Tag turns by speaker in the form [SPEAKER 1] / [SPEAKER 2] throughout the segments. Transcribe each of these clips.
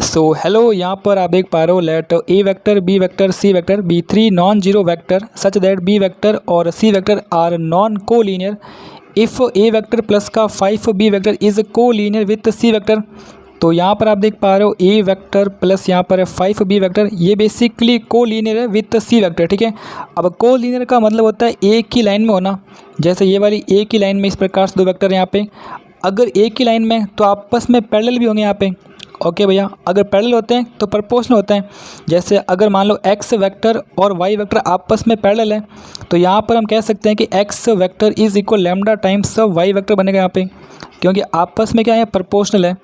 [SPEAKER 1] So hello, यहाँ पर आप देख पा रहे हो let A vector B vector C vector be three non zero vector such that B vector और C vector are non collinear if A vector plus का 5 B vector is collinear with C vector. तो यहाँ पर आप देख पा रहे हो ए वेक्टर प्लस यहाँ पर है 5 बी वेक्टर, ये बेसिकली को लीनियर है विथ सी वेक्टर। ठीक है, अब को लीनियर का मतलब होता है एक ही लाइन में होना। जैसे ये वाली एक ही लाइन में इस प्रकार से दो वेक्टर यहाँ पे, अगर एक ही लाइन में तो आपस में पैरेलल भी होंगे यहाँ पे। ओके भैया, अगर पैरेलल होते हैं तो प्रोपोर्शनल होते हैं। जैसे अगर मान लो एक्स वेक्टर और वाई वेक्टर आपस में पैरेलल है तो यहाँ पर हम कह सकते हैं कि X vector is equal lambda times Y vector बनेगा यहाँ पे, क्योंकि आपस में क्या है, प्रोपोर्शनल है।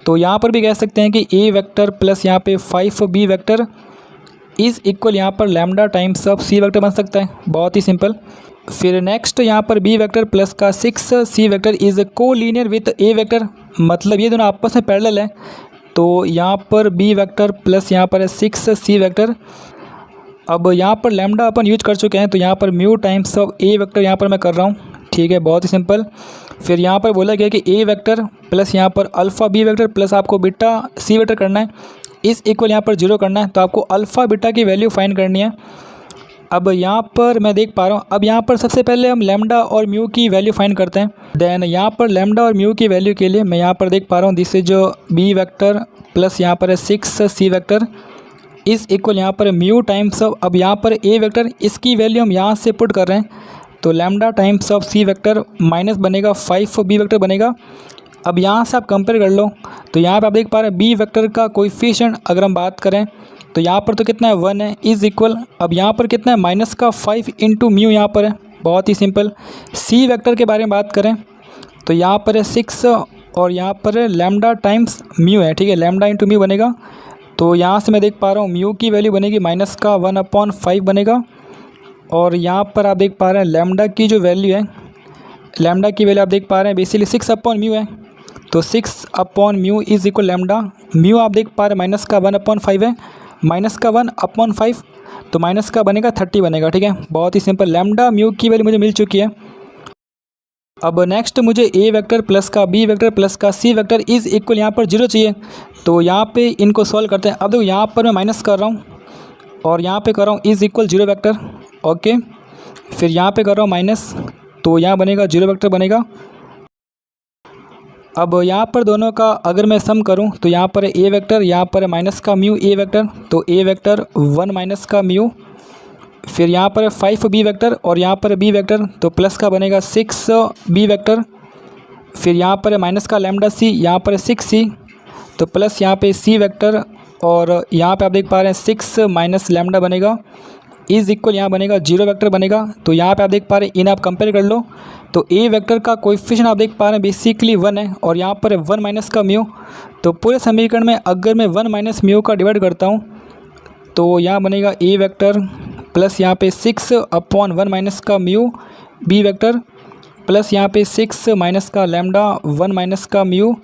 [SPEAKER 1] तो यहाँ पर भी कह सकते हैं कि ए वेक्टर प्लस यहाँ पे 5 बी वेक्टर इज़ इक्वल यहाँ पर lambda times of C vector बन सकता है। बहुत ही सिंपल। फिर नेक्स्ट यहाँ पर बी वेक्टर प्लस का 6 सी vector is collinear with A vector, मतलब ये दोनों आपस में पैरेलल है। तो यहाँ पर बी वेक्टर प्लस यहाँ पर है 6 सी वेक्टर। अब यहाँ पर लैम्डा अपन यूज कर चुके हैं तो यहाँ पर mu times of A vector यहाँ पर मैं कर रहा हूँ। ठीक है, बहुत ही सिंपल। फिर यहाँ पर बोला गया कि ए वेक्टर प्लस यहाँ पर अल्फ़ा बी वेक्टर प्लस आपको बीटा सी वेक्टर करना है, इस इक्वल यहाँ पर 0 करना है। तो आपको अल्फ़ा बीटा की वैल्यू फाइंड करनी है। अब यहाँ पर मैं देख पा रहा हूँ, अब यहाँ पर सबसे पहले हम लैम्डा और म्यू की वैल्यू फाइंड करते हैं। देन यहाँ पर लैम्डा और म्यू की वैल्यू के लिए मैं यहाँ पर देख पा रहा हूँ दिस इज जो बी वेक्टर प्लस यहाँ पर है 6 सी वेक्टर इस इक्वल यहाँ पर म्यू टाइम्स ऑफ, अब यहाँ पर ए वेक्टर इसकी वैल्यू हम यहाँ से पुट कर रहे हैं तो lambda times of C vector minus बनेगा 5 बी वेक्टर बनेगा। अब यहाँ से आप कंपेयर कर लो तो यहाँ पर आप देख पा रहे हैं बी वेक्टर का कोएफिशिएंट अगर हम बात करें तो यहाँ पर तो कितना है 1 है इज़ इक्वल, अब यहाँ पर कितना है माइनस का 5 इंटू म्यू यहाँ पर है। बहुत ही सिंपल। सी वेक्टर के बारे में बात करें तो यहाँ पर है 6 और यहाँ पर है लैम्डा टाइम्स म्यू है। ठीक है, लैम्डा इंटू म्यू बनेगा। तो यहाँ से मैं देख पा रहा हूँ म्यू की वैल्यू बनेगी माइनस का 1/5 बनेगा। और यहाँ पर आप देख पा रहे हैं लैम्डा की जो वैल्यू है, लैम्डा की वैल्यू आप देख पा रहे हैं बेसिकली 6/म्यू है। तो 6/म्यू इज़ इक्वल लैम्डा, म्यू आप देख पा रहे हैं माइनस का 1/5 है, माइनस का 1/5 तो माइनस का बनेगा 30 बनेगा। ठीक है, बहुत ही सिंपल। लैम्डा म्यू की वैल्यू मुझे मिल चुकी है। अब नेक्स्ट मुझे ए वेक्टर प्लस का बी वेक्टर प्लस का सी वेक्टर इज़ इक्वल यहाँ पर 0 चाहिए। तो यहाँ पे इनको सॉल्व करते हैं। अब देखो यहाँ पर मैं माइनस कर रहा हूँ और यहाँ पे कर रहा हूँ इज़ इक्वल 0 वेक्टर। ओके, फिर यहाँ पे कर रहा हूँ माइनस तो यहाँ बनेगा 0 वेक्टर बनेगा। अब यहाँ पर दोनों का अगर मैं सम करूँ तो यहाँ पर ए वेक्टर, यहाँ पर माइनस का म्यू ए वेक्टर, तो ए वेक्टर 1 माइनस का म्यू, फिर यहाँ पर 5 बी वेक्टर और यहाँ पर बी वेक्टर तो प्लस का बनेगा 6 बी वेक्टर, फिर यहाँ पर माइनस का लैम्डा सी, यहाँ पर 6 सी तो प्लस यहाँ पे सी वेक्टर और यहाँ पे आप देख पा रहे हैं 6 माइनस लैम्डा बनेगा इज़ इक्वल यहाँ बनेगा 0 वेक्टर बनेगा। तो यहाँ पे आप देख पा रहे हैं इन आप कंपेयर कर लो तो ए वेक्टर का कोएफिशिएंट आप देख पा रहे हैं बेसिकली 1 है और यहाँ पर 1 माइनस का म्यू। तो पूरे समीकरण में अगर मैं 1 माइनस म्यू का डिवाइड करता हूँ तो यहाँ बनेगा ए वेक्टर प्लस यहाँ पे 6/1 माइनस का म्यू बी वेक्टर प्लस यहाँ पे 6 माइनस का लैम्डा 1 माइनस का म्यू,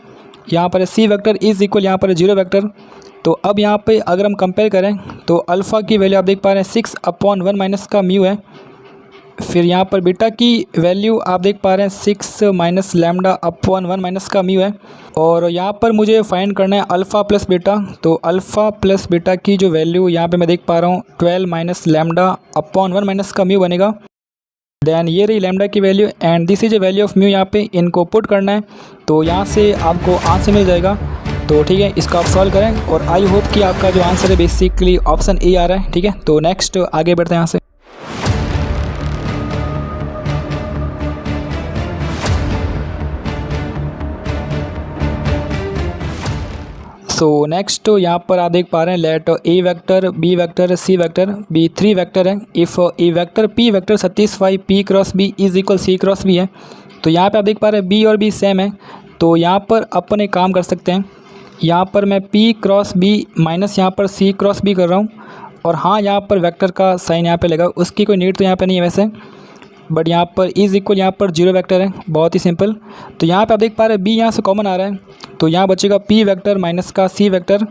[SPEAKER 1] यहाँ पर सी वेक्टर इज़ इक्वल यहाँ पर 0 वेक्टर। तो अब यहाँ पे अगर हम कंपेयर करें तो अल्फ़ा की वैल्यू आप देख पा रहे हैं 6/1 माइनस का म्यू है, फिर यहाँ पर बीटा की वैल्यू आप देख पा रहे हैं 6 माइनस लैम्डा अपॉन 1 माइनस का म्यू है। और यहाँ पर मुझे फाइंड करना है अल्फ़ा प्लस बीटा, तो अल्फ़ा प्लस बीटा की जो वैल्यू यहाँ पे मैं देख पा रहा हूँ 12 माइनस लैम्डा अपॉन 1 माइनस का म्यू बनेगा। देन ये रही लैम्डा की value and this is A value of mu. यहाँ पे इनको पुट करना है तो यहाँ से आपको आंसर मिल जाएगा। तो ठीक है, इसका आप सॉल्व करें और आई होप कि आपका जो आंसर है बेसिकली ऑप्शन ए आ रहा है। ठीक है, तो नेक्स्ट आगे बढ़ते हैं यहाँ से। सो नेक्स्ट यहाँ पर आप देख पा रहे हैं let A vector B vector C vector B 3 vector है if A vector P vector satisfy P cross B is equal C cross B है। तो यहाँ पे आप देख पा रहे हैं बी और बी सेम है तो यहाँ पर अपन एक काम कर सकते हैं, यहाँ पर मैं पी क्रॉस बी माइनस यहाँ पर सी क्रॉस बी कर रहा हूँ और हाँ यहाँ पर वेक्टर का साइन यहाँ पे लगा, उसकी कोई नीड तो यहाँ पे नहीं है वैसे, बट यहाँ पर इज़ इक्वल यहाँ पर 0 वेक्टर है। बहुत ही सिंपल। तो यहाँ पे आप देख पा रहे हैं बी यहाँ से कॉमन आ रहा है तो यहाँ बचेगा पी वेक्टर माइनस का सी वेक्टर,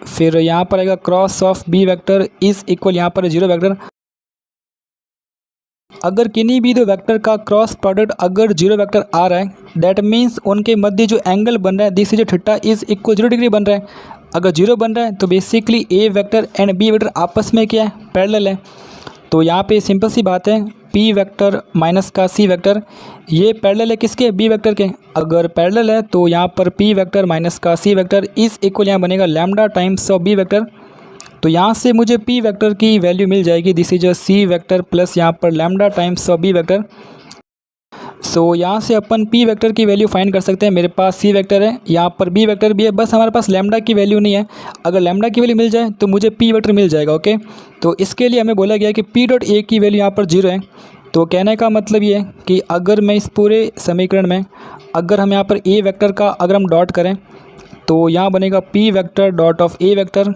[SPEAKER 1] फिर यहाँ पर आएगा cross of B vector is equal यहाँ पर 0 वेक्टर। अगर किन्हीं भी दो वेक्टर का क्रॉस प्रोडक्ट अगर 0 वेक्टर आ रहा है दैट मीन्स उनके मध्य जो एंगल बन रहा है this is theta is equal 0 degree बन रहा है। अगर 0 बन रहा है तो basically A vector and B vector आपस में क्या है, पैरेलल है। तो यहाँ पे सिंपल सी बात है, पी वेक्टर माइनस का सी वेक्टर ये पैरेलल है किसके, बी वेक्टर के। अगर पैरेलल है तो यहाँ पर पी वेक्टर माइनस का सी वेक्टर इस इक्वल यहाँ बनेगा lambda times of B vector. तो यहाँ से मुझे पी वेक्टर की वैल्यू मिल जाएगी, this is C vector plus यहाँ पर lambda times of B vector. So यहाँ से अपन पी वेक्टर की वैल्यू फाइंड कर सकते हैं। मेरे पास सी वेक्टर है, यहाँ पर बी वेक्टर भी है, बस हमारे पास लैम्डा की वैल्यू नहीं है। अगर लैम्डा की वैल्यू मिल जाए तो मुझे पी वेक्टर मिल जाएगा। ओके, तो इसके लिए हमें बोला गया कि पी डॉट ए की वैल्यू यहाँ पर 0 है। तो कहने का मतलब ये है कि अगर मैं इस पूरे समीकरण में अगर हम यहाँ पर ए वेक्टर का अगर हम डॉट करें तो यहाँ बनेगा P vector dot of A vector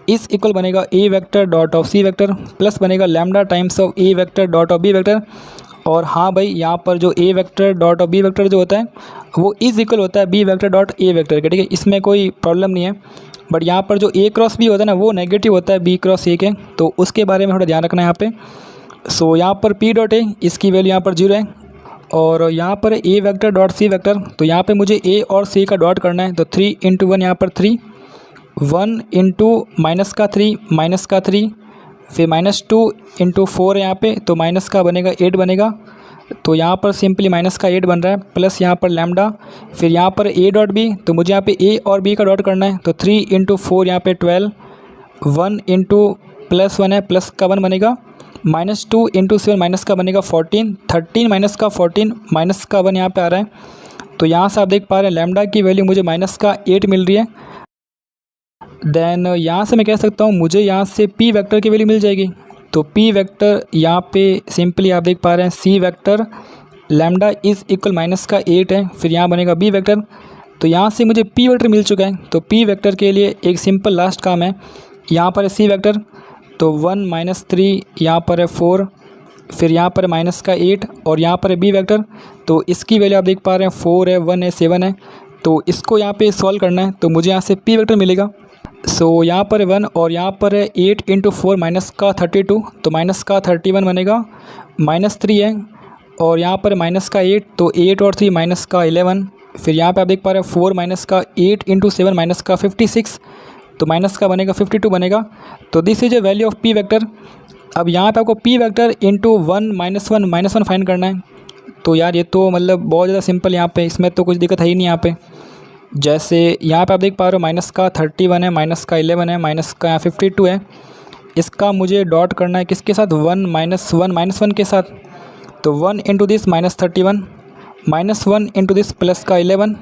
[SPEAKER 1] is equal बनेगा A vector dot of C vector plus बनेगा lambda times of A vector dot of B vector. और हाँ भाई, यहाँ पर जो A vector dot of B vector जो होता है वो इज इक्वल होता है B vector dot A vector के, ठीक है, इसमें कोई प्रॉब्लम नहीं है। बट यहाँ पर जो ए क्रॉस बी होता है ना वो नेगेटिव होता है बी क्रॉस ए के, तो उसके बारे में थोड़ा ध्यान रखना है यहाँ पे। सो यहाँ पर पी डॉट ए इसकी वैल्यू यहाँ पर 0 है और यहाँ पर A vector dot C vector, तो यहाँ पे मुझे ए और सी का डॉट करना है। तो 3 इंटू 1 यहाँ पर 3, 1 इंटू माइनस का 3, फिर -2 इंटू 4 यहाँ पे, तो माइनस का बनेगा 8 बनेगा। तो यहाँ पर सिंपली माइनस का 8 बन रहा है प्लस यहाँ पर लैम्डा, फिर यहाँ पर ए डॉट बी, तो मुझे यहाँ पे ए और बी का डॉट करना है। तो 3 इंटू 4 यहाँ पे 12, 1 इंटू प्लस 1 है प्लस का 1 बनेगा, -2 इंटू 7 माइनस का बनेगा 14, 13 माइनस का 14 माइनस का 1 यहाँ पे आ रहा है। तो यहाँ से आप देख पा रहे हैं लैम्डा की वैल्यू मुझे माइनस का 8 मिल रही है। देन यहाँ से मैं कह सकता हूँ मुझे यहाँ से पी वेक्टर की वैल्यू मिल जाएगी। तो पी वेक्टर यहाँ पे सिंपली आप देख पा रहे हैं C vector lambda is equal minus का 8 है, फिर यहाँ बनेगा बी वेक्टर। तो यहाँ से मुझे पी वेक्टर मिल चुका है। तो पी वेक्टर के लिए एक सिंपल लास्ट काम है, यहाँ पर है सी वेक्टर, तो 1 - 3 यहाँ पर है 4, फिर यहाँ पर माइनस का 8 और यहाँ पर है बी वेक्टर। तो इसकी वैल्यू आप देख पा रहे हैं 4 है, 1 है, 7 है। तो इसको यहाँ पे सॉल्व करना है तो मुझे यहाँ से पी वेक्टर मिलेगा। सो यहाँ पर 1 और यहाँ पर है 8 इंटू 4 माइनस का 32, तो माइनस का 31 बनेगा, -3 है और यहाँ पर माइनस का 8, तो 8 और 3 माइनस का 11, फिर यहाँ पे आप देख पा रहे हैं 4 माइनस का 8 इंटू 7 माइनस का 56, तो माइनस का बनेगा 52 बनेगा। तो this is A value of P vector. अब यहाँ पे आपको पी वेक्टर इंटू 1 -1 फाइंड करना है। तो यार ये तो मतलब बहुत ज़्यादा सिंपल, यहाँ पे इसमें तो कुछ दिक्कत है ही नहीं। यहाँ पे जैसे यहाँ पे आप देख पा रहे हो माइनस का 31 है, माइनस का 11 है, माइनस का 52 है। इसका मुझे डॉट करना है किसके साथ, 1 - 1 के साथ। तो 1 into this -31, -1 into this plus का 11,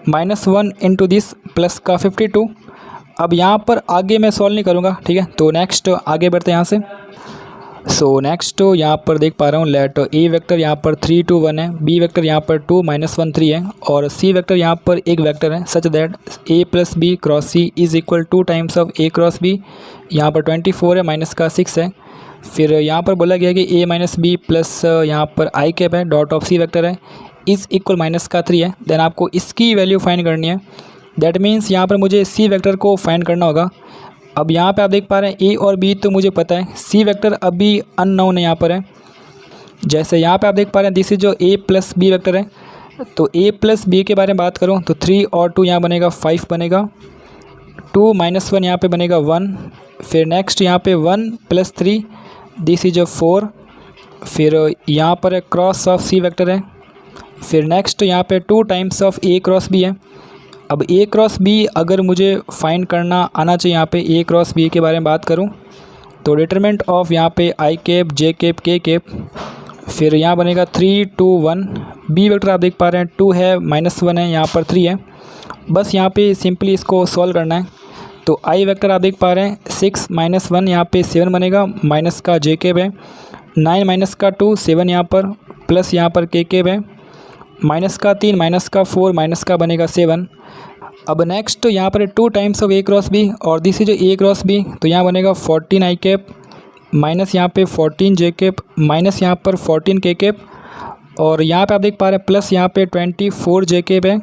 [SPEAKER 1] -1 इंटू दिस प्लस का 52। अब यहाँ पर आगे मैं सॉल्व नहीं करूँगा, ठीक है। तो नेक्स्ट आगे बढ़ते हैं यहाँ से। सो नेक्स्ट यहाँ पर देख पा रहा हूँ लेट ए वेक्टर यहाँ पर 3 2 1 है, बी वेक्टर यहाँ पर 2 -1 3 है और सी वेक्टर यहाँ पर एक वेक्टर है such that A plus B cross C is equal 2 times of A cross B. यहाँ पर 24 है, माइनस का 6 है। फिर यहाँ पर बोला गया कि ए माइनस बी प्लस यहाँ पर आई कैप है डॉट ऑफ सी वेक्टर है इज इक्वल माइनस का 3 है। देन आपको इसकी वैल्यू फाइंड करनी है। दैट मीन्स यहाँ पर मुझे सी वेक्टर को फाइंड करना होगा। अब यहाँ पे आप देख पा रहे हैं ए और बी तो मुझे पता है, सी वेक्टर अभी अननोन है यहाँ पर है। जैसे यहाँ पे आप देख पा रहे हैं दिस इज जो ए प्लस बी वेक्टर है। तो ए प्लस बी के बारे में बात करूँ तो 3 और 2 यहाँ बनेगा 5 बनेगा, 2 - 1 यहाँ पे बनेगा 1, फिर नेक्स्ट यहाँ पे 1 + 3 दिस इज 4, फिर यहाँ पर है क्रॉस ऑफ सी वेक्टर है, फिर नेक्स्ट यहाँ पे 2 times of A cross B है। अब ए क्रॉस बी अगर मुझे फाइंड करना आना चाहिए, यहाँ पे ए क्रॉस बी के बारे में बात करूँ तो डिटरमिनेंट ऑफ यहाँ पे आई कैप जे कैप के कैप, फिर यहाँ बनेगा 3 2 1। बी वेक्टर आप देख पा रहे हैं 2 है, -1 है, यहाँ पर 3 है। बस यहाँ पे सिंपली इसको सॉल्व करना है। तो आई वेक्टर आप देख पा रहे हैं 6 - 1 यहाँ पे 7 बनेगा, माइनस का जे कैप है, 9 माइनस का 2 7 यहाँ पर प्लस यहाँ पर के कैप है, माइनस का 3 माइनस का 4 माइनस का बनेगा 7। अब नेक्स्ट यहाँ पर 2 times of A cross B और this is A cross B, तो यहाँ बनेगा 14 आई कैप माइनस यहाँ पे 14 जे कैप माइनस यहाँ पर 14 के कैप और यहाँ पे आप देख पा रहे हैं प्लस यहाँ पे 24 जे कैप है,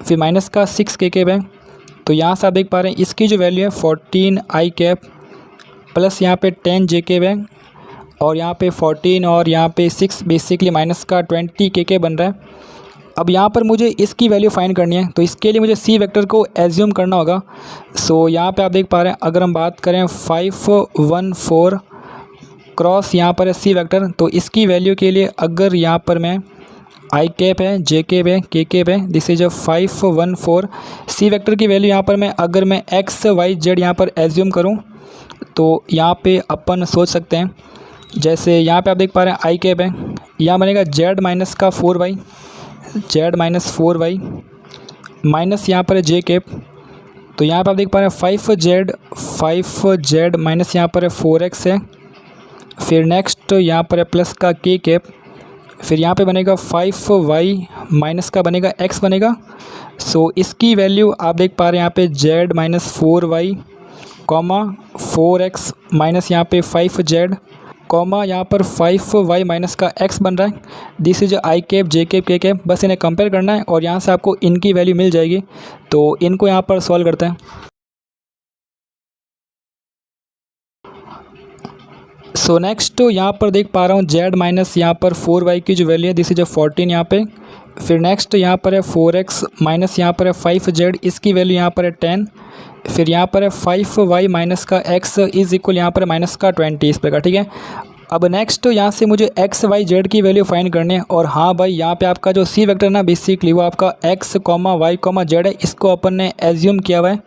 [SPEAKER 1] फिर माइनस का 6 के कैप है। तो यहाँ से आप देख पा रहे हैं इसकी जो वैल्यू है 14 आई कैप प्लस यहाँ पे 10 जे कैप है और यहाँ पे 14 और यहाँ पे 6 बेसिकली माइनस का 20 के कैप बन रहा है। अब यहाँ पर मुझे इसकी वैल्यू फाइंड करनी है, तो इसके लिए मुझे सी वेक्टर को एज्यूम करना होगा। सो यहाँ पे आप देख पा रहे हैं, अगर हम बात करें 5 1 4 क्रॉस यहाँ पर है सी वेक्टर, तो इसकी वैल्यू के लिए अगर यहाँ पर मैं आई कैप है, जे कैप है, के कैप है, दिस इज 5 1 4 सी वेक्टर की वैल्यू यहाँ पर मैं अगर मैं एक्स वाई जेड यहाँ पर एज्यूम करूँ तो यहाँ पे अपन सोच सकते हैं, जैसे यहाँ पे आप देख पा रहे हैं आई कैप है, यहाँ बनेगा जेड माइनस का 4y, Z minus 4y minus यहाँ पर है जे कैप, तो यहाँ पे आप देख पा रहे हैं 5z माइनस यहाँ पर है 4x है, फिर नेक्स्ट यहाँ पर है प्लस का के कैप, फिर यहाँ पे बनेगा 5y माइनस का बनेगा x बनेगा। सो इसकी वैल्यू आप देख पा रहे हैं यहाँ पे z minus 4y comma 4x minus यहाँ पे 5z कॉमा यहाँ पर 5y माइनस का x बन रहा है। This is I cap, J cap, के कैप, बस इन्हें कंपेयर करना है और यहाँ से आपको इनकी वैल्यू मिल जाएगी। तो इनको यहाँ पर सॉल्व करते हैं। सो नेक्स्ट यहाँ पर देख पा रहा हूँ z माइनस यहाँ पर 4y की जो वैल्यू है दिस इज 14 यहाँ पे, फिर नेक्स्ट यहाँ पर है 4x माइनस यहाँ पर है 5z, इसकी वैल्यू यहाँ पर है 10, फिर यहाँ पर है 5y माइनस का x इज इक्वल यहाँ पर माइनस का 20 इस प्रकार, ठीक है। अब नेक्स्ट यहाँ से मुझे x y z की वैल्यू फाइंड करनी है, और हाँ भाई यहाँ पे आपका जो सी वेक्टर ना बेसिकली वो आपका x y z है, इसको अपन ने एज्यूम किया हुआ है।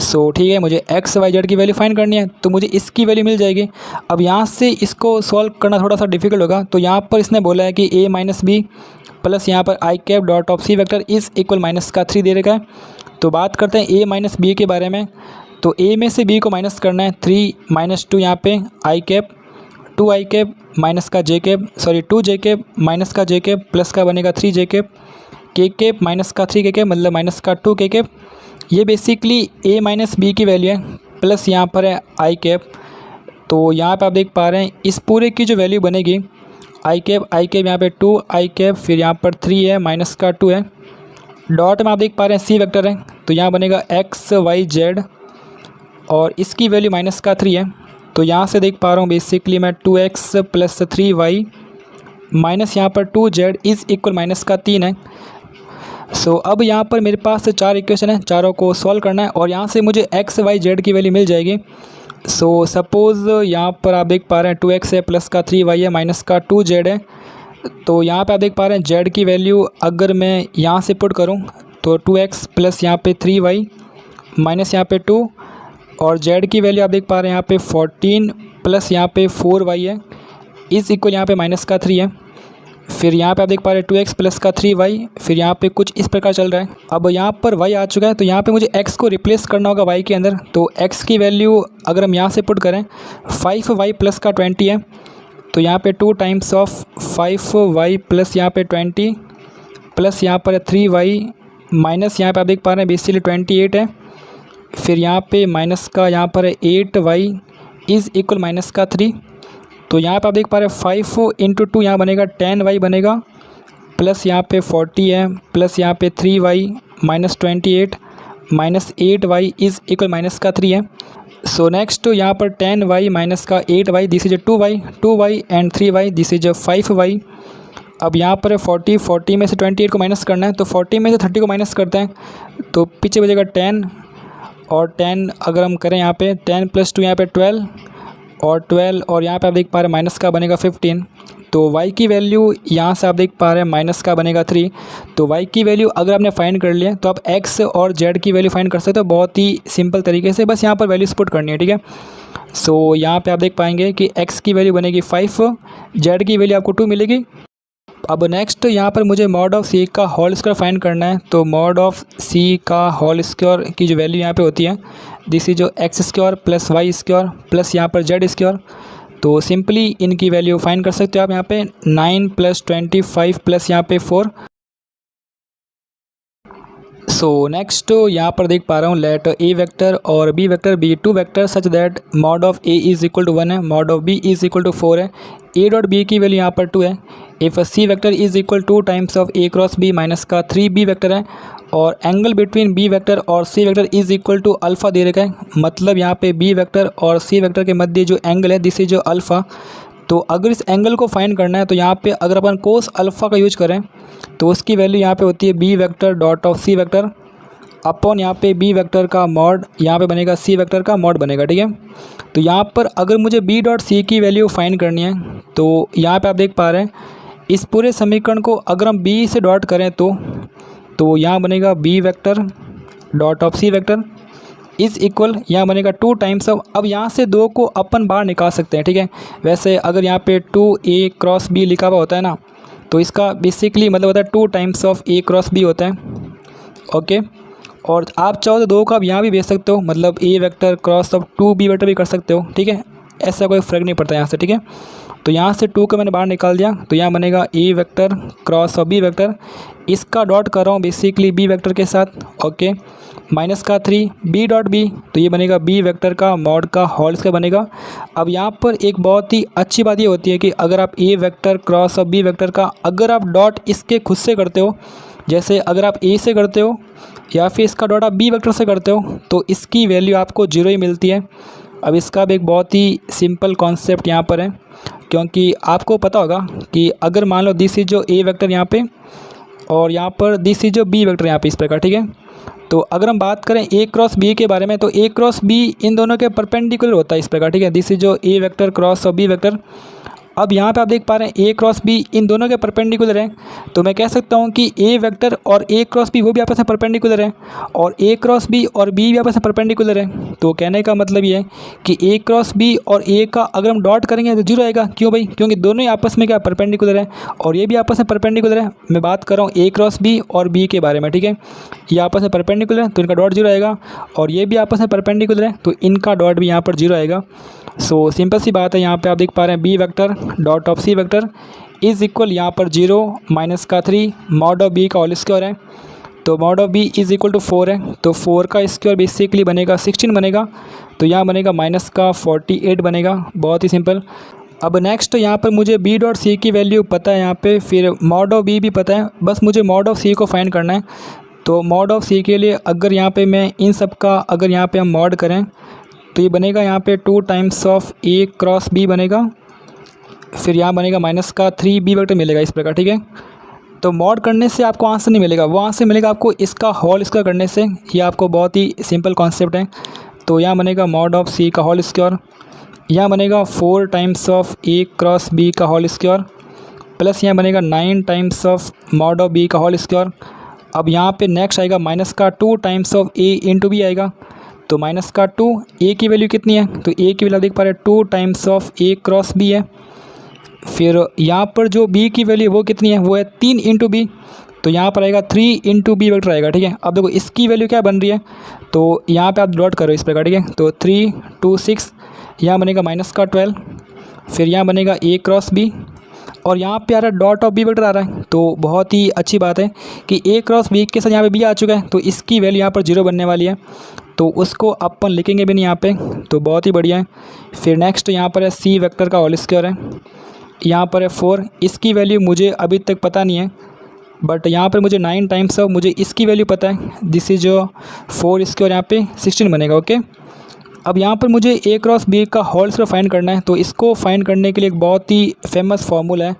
[SPEAKER 1] सो ठीक है, मुझे x y z की वैल्यू फाइंड करनी है, तो मुझे इसकी वैल्यू मिल जाएगी। अब यहाँ से इसको सॉल्व करना थोड़ा सा डिफिकल्ट होगा, तो यहाँ पर इसने बोला है कि a माइनस बी प्लस यहाँ पर I cap dot of C vector is equal minus का 3 दे रखा है। तो बात करते हैं a माइनस बी के बारे में, तो a में से b को माइनस करना है, 3 माइनस 2 यहाँ पे आई कैप, 2 आई कैप माइनस का जे कैप, सॉरी 2 जे कैप माइनस का जे कैप प्लस का बनेगा 3 जे कैप, के कैप माइनस का 3 के कैप मतलब माइनस का 2 के कैप। ये बेसिकली a माइनस बी की वैल्यू है, प्लस यहाँ पर है आई कैप। तो यहाँ पे आप देख पा रहे हैं इस पूरे की जो वैल्यू बनेगी आई कैप यहाँ पे 2 आई कैप, फिर यहाँ पर 3 है माइनस का 2 है, डॉट में आप देख पा रहे हैं सी वेक्टर है, तो यहाँ बनेगा एक्स वाई जेड और इसकी वैल्यू माइनस का 3 है। तो यहाँ से देख पा रहा हूँ बेसिकली मैं 2x प्लस 3y माइनस यहाँ पर 2z इज़ इक्वल माइनस का 3 है। सो अब यहाँ पर मेरे पास 4 इक्वेशन है, चारों को सॉल्व करना है और यहाँ से मुझे x y z की वैल्यू मिल जाएगी। सो सपोज़ यहाँ पर आप देख पा रहे हैं 2x है प्लस का 3y है माइनस का 2z है। तो यहाँ पे आप देख पा रहे हैं z की वैल्यू अगर मैं यहाँ से पुट करूँ तो 2x प्लस यहाँ पे 3y माइनस यहाँ पे 2 और z की वैल्यू आप देख पा रहे हैं यहाँ पे 14 प्लस यहाँ पे 4y है इज़ इक्वल यहाँ पे माइनस का 3 है। फिर यहाँ पे आप देख पा रहे हैं 2x प्लस का 3y, फिर यहाँ पे कुछ इस प्रकार चल रहा है। अब यहाँ पर y आ चुका है, तो यहाँ पे मुझे x को रिप्लेस करना होगा y के अंदर। तो x की वैल्यू अगर हम यहाँ से पुट करें 5y प्लस का 20 है, तो यहाँ पे 2 टाइम्स ऑफ 5y प्लस यहाँ पे 20 प्लस यहाँ पर 3y माइनस यहाँ पे आप देख पा रहे हैं बेसिकली 28 है, फिर यहाँ पे माइनस का यहाँ पर 8y इज़ इक्वल माइनस का 3। तो यहाँ पे आप देख पा रहे हैं 5 इंटू 2 यहाँ बनेगा 10y बनेगा प्लस यहाँ पे 40 है प्लस यहाँ पे 3y minus 28 minus 8y is equal minus का 3 है। सो नेक्स्ट यहाँ पर 10y माइनस का 8y this is 2y and 3y this is 5y। अब यहाँ पर 40 में से 28 को माइनस करना है, तो 40 में से 30 को माइनस करते हैं तो पीछे बचेगा 10 और 10 अगर हम करें यहाँ पे 10 प्लस 2 यहाँ पे 12 और 12 और यहाँ पे आप देख पा रहे हैं माइनस का बनेगा 15। तो y की वैल्यू यहाँ से आप देख पा रहे हैं माइनस का बनेगा 3। तो y की वैल्यू अगर आपने फाइंड कर लिया तो आप x और z की वैल्यू फाइंड कर सकते हो बहुत ही सिंपल तरीके से, बस यहाँ पर वैल्यूज पुट करनी है, ठीक है। सो यहाँ पे आप देख पाएंगे कि x की वैल्यू बनेगी 5, z की वैल्यू आपको 2 मिलेगी। अब नेक्स्ट यहाँ पर मुझे मॉड ऑफ c का होल स्क्वायर फाइंड करना है। तो मॉड ऑफ c का होल स्क्वायर की जो वैल्यू यहाँ पे होती है दिस इज जो X square plus Y square plus यहाँ पर जेड स्क्वायर। तो सिंपली इनकी वैल्यू फाइंड कर सकते हो आप यहाँ पे 9 प्लस 25 प्लस यहाँ पे 4। सो नेक्स्ट यहाँ पर देख पा रहा हूँ लेट ए वेक्टर और B vector B two vector such that mod of A is equal to 1 है, mod of B is equal to 4 है, ए डॉट बी की वैल्यू यहाँ पर 2 है। If C vector is equal 2 times of A cross B minus का 3b vector है और angle between B vector और C vector is equal to alpha दे रखा है, मतलब यहाँ पे बी वेक्टर और सी वेक्टर के मध्य जो एंगल है दिस इज जो अल्फ़ा। तो अगर इस एंगल को फाइंड करना है तो यहाँ पे अगर अपन कोस अल्फ़ा का यूज करें तो उसकी वैल्यू यहाँ पे होती है B vector dot of C vector upon यहाँ पे बी वेक्टर का मॉड, यहाँ पे बनेगा सी वेक्टर का मॉड बनेगा, ठीक है। तो यहाँ पर अगर मुझे बी डॉट सी की वैल्यू फाइंड करनी है तो यहाँ पे आप देख पा रहे हैं इस पूरे समीकरण को अगर हम बी से डॉट करें तो यहाँ बनेगा B vector dot of C vector is equal, यहाँ बनेगा 2 टाइम्स ऑफ, अब यहाँ से 2 को अपन बाहर निकाल सकते हैं, ठीक है। वैसे अगर यहाँ पे 2a क्रॉस b लिखा हुआ होता है ना तो इसका बेसिकली मतलब होता है 2 times of a cross b होता है, ओके। और आप चाहो तो 2 का आप यहाँ भी भेज सकते हो, मतलब a vector cross of 2b vector भी कर सकते हो, ठीक है। ऐसा कोई फ़र्क नहीं पड़ता यहाँ से, ठीक है। तो यहाँ से 2 को मैंने बाहर निकाल दिया तो यहाँ बनेगा a vector cross of b vector, इसका डॉट कर रहा हूँ बेसिकली b वेक्टर के साथ, ओके। माइनस का 3 b डॉट b, तो ये बनेगा b वेक्टर का मॉड का होल स्क्वायर बनेगा। अब यहाँ पर एक बहुत ही अच्छी बात ये होती है कि अगर आप a vector cross of b vector का अगर आप डॉट इसके खुद से करते हो, जैसे अगर आप a से करते हो या फिर इसका डॉट आप b वेक्टर से करते हो तो इसकी वैल्यू आपको 0 ही मिलती है। अब इसका भी एक बहुत ही सिंपल कॉन्सेप्ट यहाँ पर है, क्योंकि आपको पता होगा कि अगर मान लो दिस इज जो a वेक्टर यहाँ पे और यहाँ पर दिस इज जो b वेक्टर यहाँ पे इस प्रकार, ठीक है। तो अगर हम बात करें a क्रॉस b के बारे में तो a क्रॉस b इन दोनों के परपेंडिकुलर होता है इस प्रकार, ठीक है। दिस इज जो a वेक्टर क्रॉस और b वेक्टर। अब यहाँ पे आप देख पा रहे हैं a क्रॉस b इन दोनों के परपेंडिकुलर है, तो मैं कह सकता हूँ कि a वेक्टर और a क्रॉस b वो भी आपस में परपेंडिकुलर है और a क्रॉस b और b भी आपस में परपेंडिकुलर है। तो कहने का मतलब ये है कि a क्रॉस b और a का अगर हम डॉट करेंगे तो 0 आएगा, क्यों भाई? क्योंकि दोनों ही आपस में क्या परपेंडिकुलर है और ये भी आपस में परपेंडिकुलर है। मैं बात कर रहा हूँ a क्रॉस b और b के बारे में, ठीक है। ये आपस में परपेंडिकुलर है तो इनका डॉट 0 आएगा और ये भी आपस में परपेंडिकुलर है तो इनका डॉट भी यहाँ पर 0 आएगा। सो सिंपल सी बात है, यहाँ पे आप देख पा रहे हैं B vector dot of C vector is equal यहाँ पर 0 माइनस का 3 मॉड ऑफ बी का होल स्क्वायर है, तो mod of B is equal to 4 है, तो 4 का स्क्वायर बेसिकली बनेगा 16 बनेगा, तो यहाँ बनेगा माइनस का 48 बनेगा। बहुत ही सिंपल। अब नेक्स्ट यहाँ पर मुझे बी डॉट सी की वैल्यू पता है यहाँ पे, फिर मॉड ऑफ बी भी पता है, बस मुझे मॉड ऑफ सी को फाइंड करना है। तो मॉड ऑफ सी के लिए अगर यहाँ पे मैं इन सब का अगर यहाँ पे हम मॉड करें तो ये बनेगा यहाँ पे 2 times of a cross b बनेगा, फिर यहाँ बनेगा माइनस का 3b वेक्टर मिलेगा इस प्रकार, ठीक है। तो मॉड करने से आपको आंसर नहीं मिलेगा, वो आंसर मिलेगा आपको इसका होल स्क्वायर करने से। ये आपको बहुत ही सिंपल कॉन्सेप्ट है। तो यहाँ बनेगा मॉड ऑफ c का होल स्क्वायर, यहाँ बनेगा 4 times of a cross b का होल स्क्वायर प्लस यहाँ बनेगा 9 times of mod of b का होल स्क्वायर। अब यहाँ पे नेक्स्ट आएगा माइनस का 2 times of a into B आएगा, तो माइनस का 2 a की वैल्यू कितनी है, तो a की वैल्यू देख पा रहे हैं 2 times of a cross b है। फिर यहाँ पर जो b की वैल्यू वो कितनी है, वो है 3 इंटू बी, तो यहाँ पर आएगा 3 इंटू बी वेक्टर आएगा, ठीक है। अब देखो इसकी वैल्यू क्या बन रही है, तो यहाँ पे आप डॉट करो इस प्रकार, ठीक है। तो 3 2 6 यहाँ बनेगा माइनस का 12, फिर यहाँ बनेगा a क्रॉस b और यहाँ पे आ रहा है डॉट ऑफ बी वेक्टर आ रहा है। तो बहुत ही अच्छी बात है कि a क्रॉस b के साथ यहाँ पे b आ चुका है, तो इसकी वैल्यू यहाँ पर 0 बनने वाली है, तो उसको अपन लिखेंगे भी नहीं यहाँ पे, तो बहुत ही बढ़िया है। फिर नेक्स्ट यहाँ पर है सी वेक्टर का होल स्क्वायर है, यहाँ पर है 4, इसकी वैल्यू मुझे अभी तक पता नहीं है, बट यहाँ पर मुझे 9 टाइम्स ऑफ मुझे इसकी वैल्यू पता है, दिस इज जो 4 स्क्वायर यहाँ पे 16 बनेगा, ओके। अब यहाँ पर मुझे a क्रॉस b का होल स्क्वायर फाइंड करना है, तो इसको फाइंड करने के लिए एक बहुत ही फेमस फार्मूला है,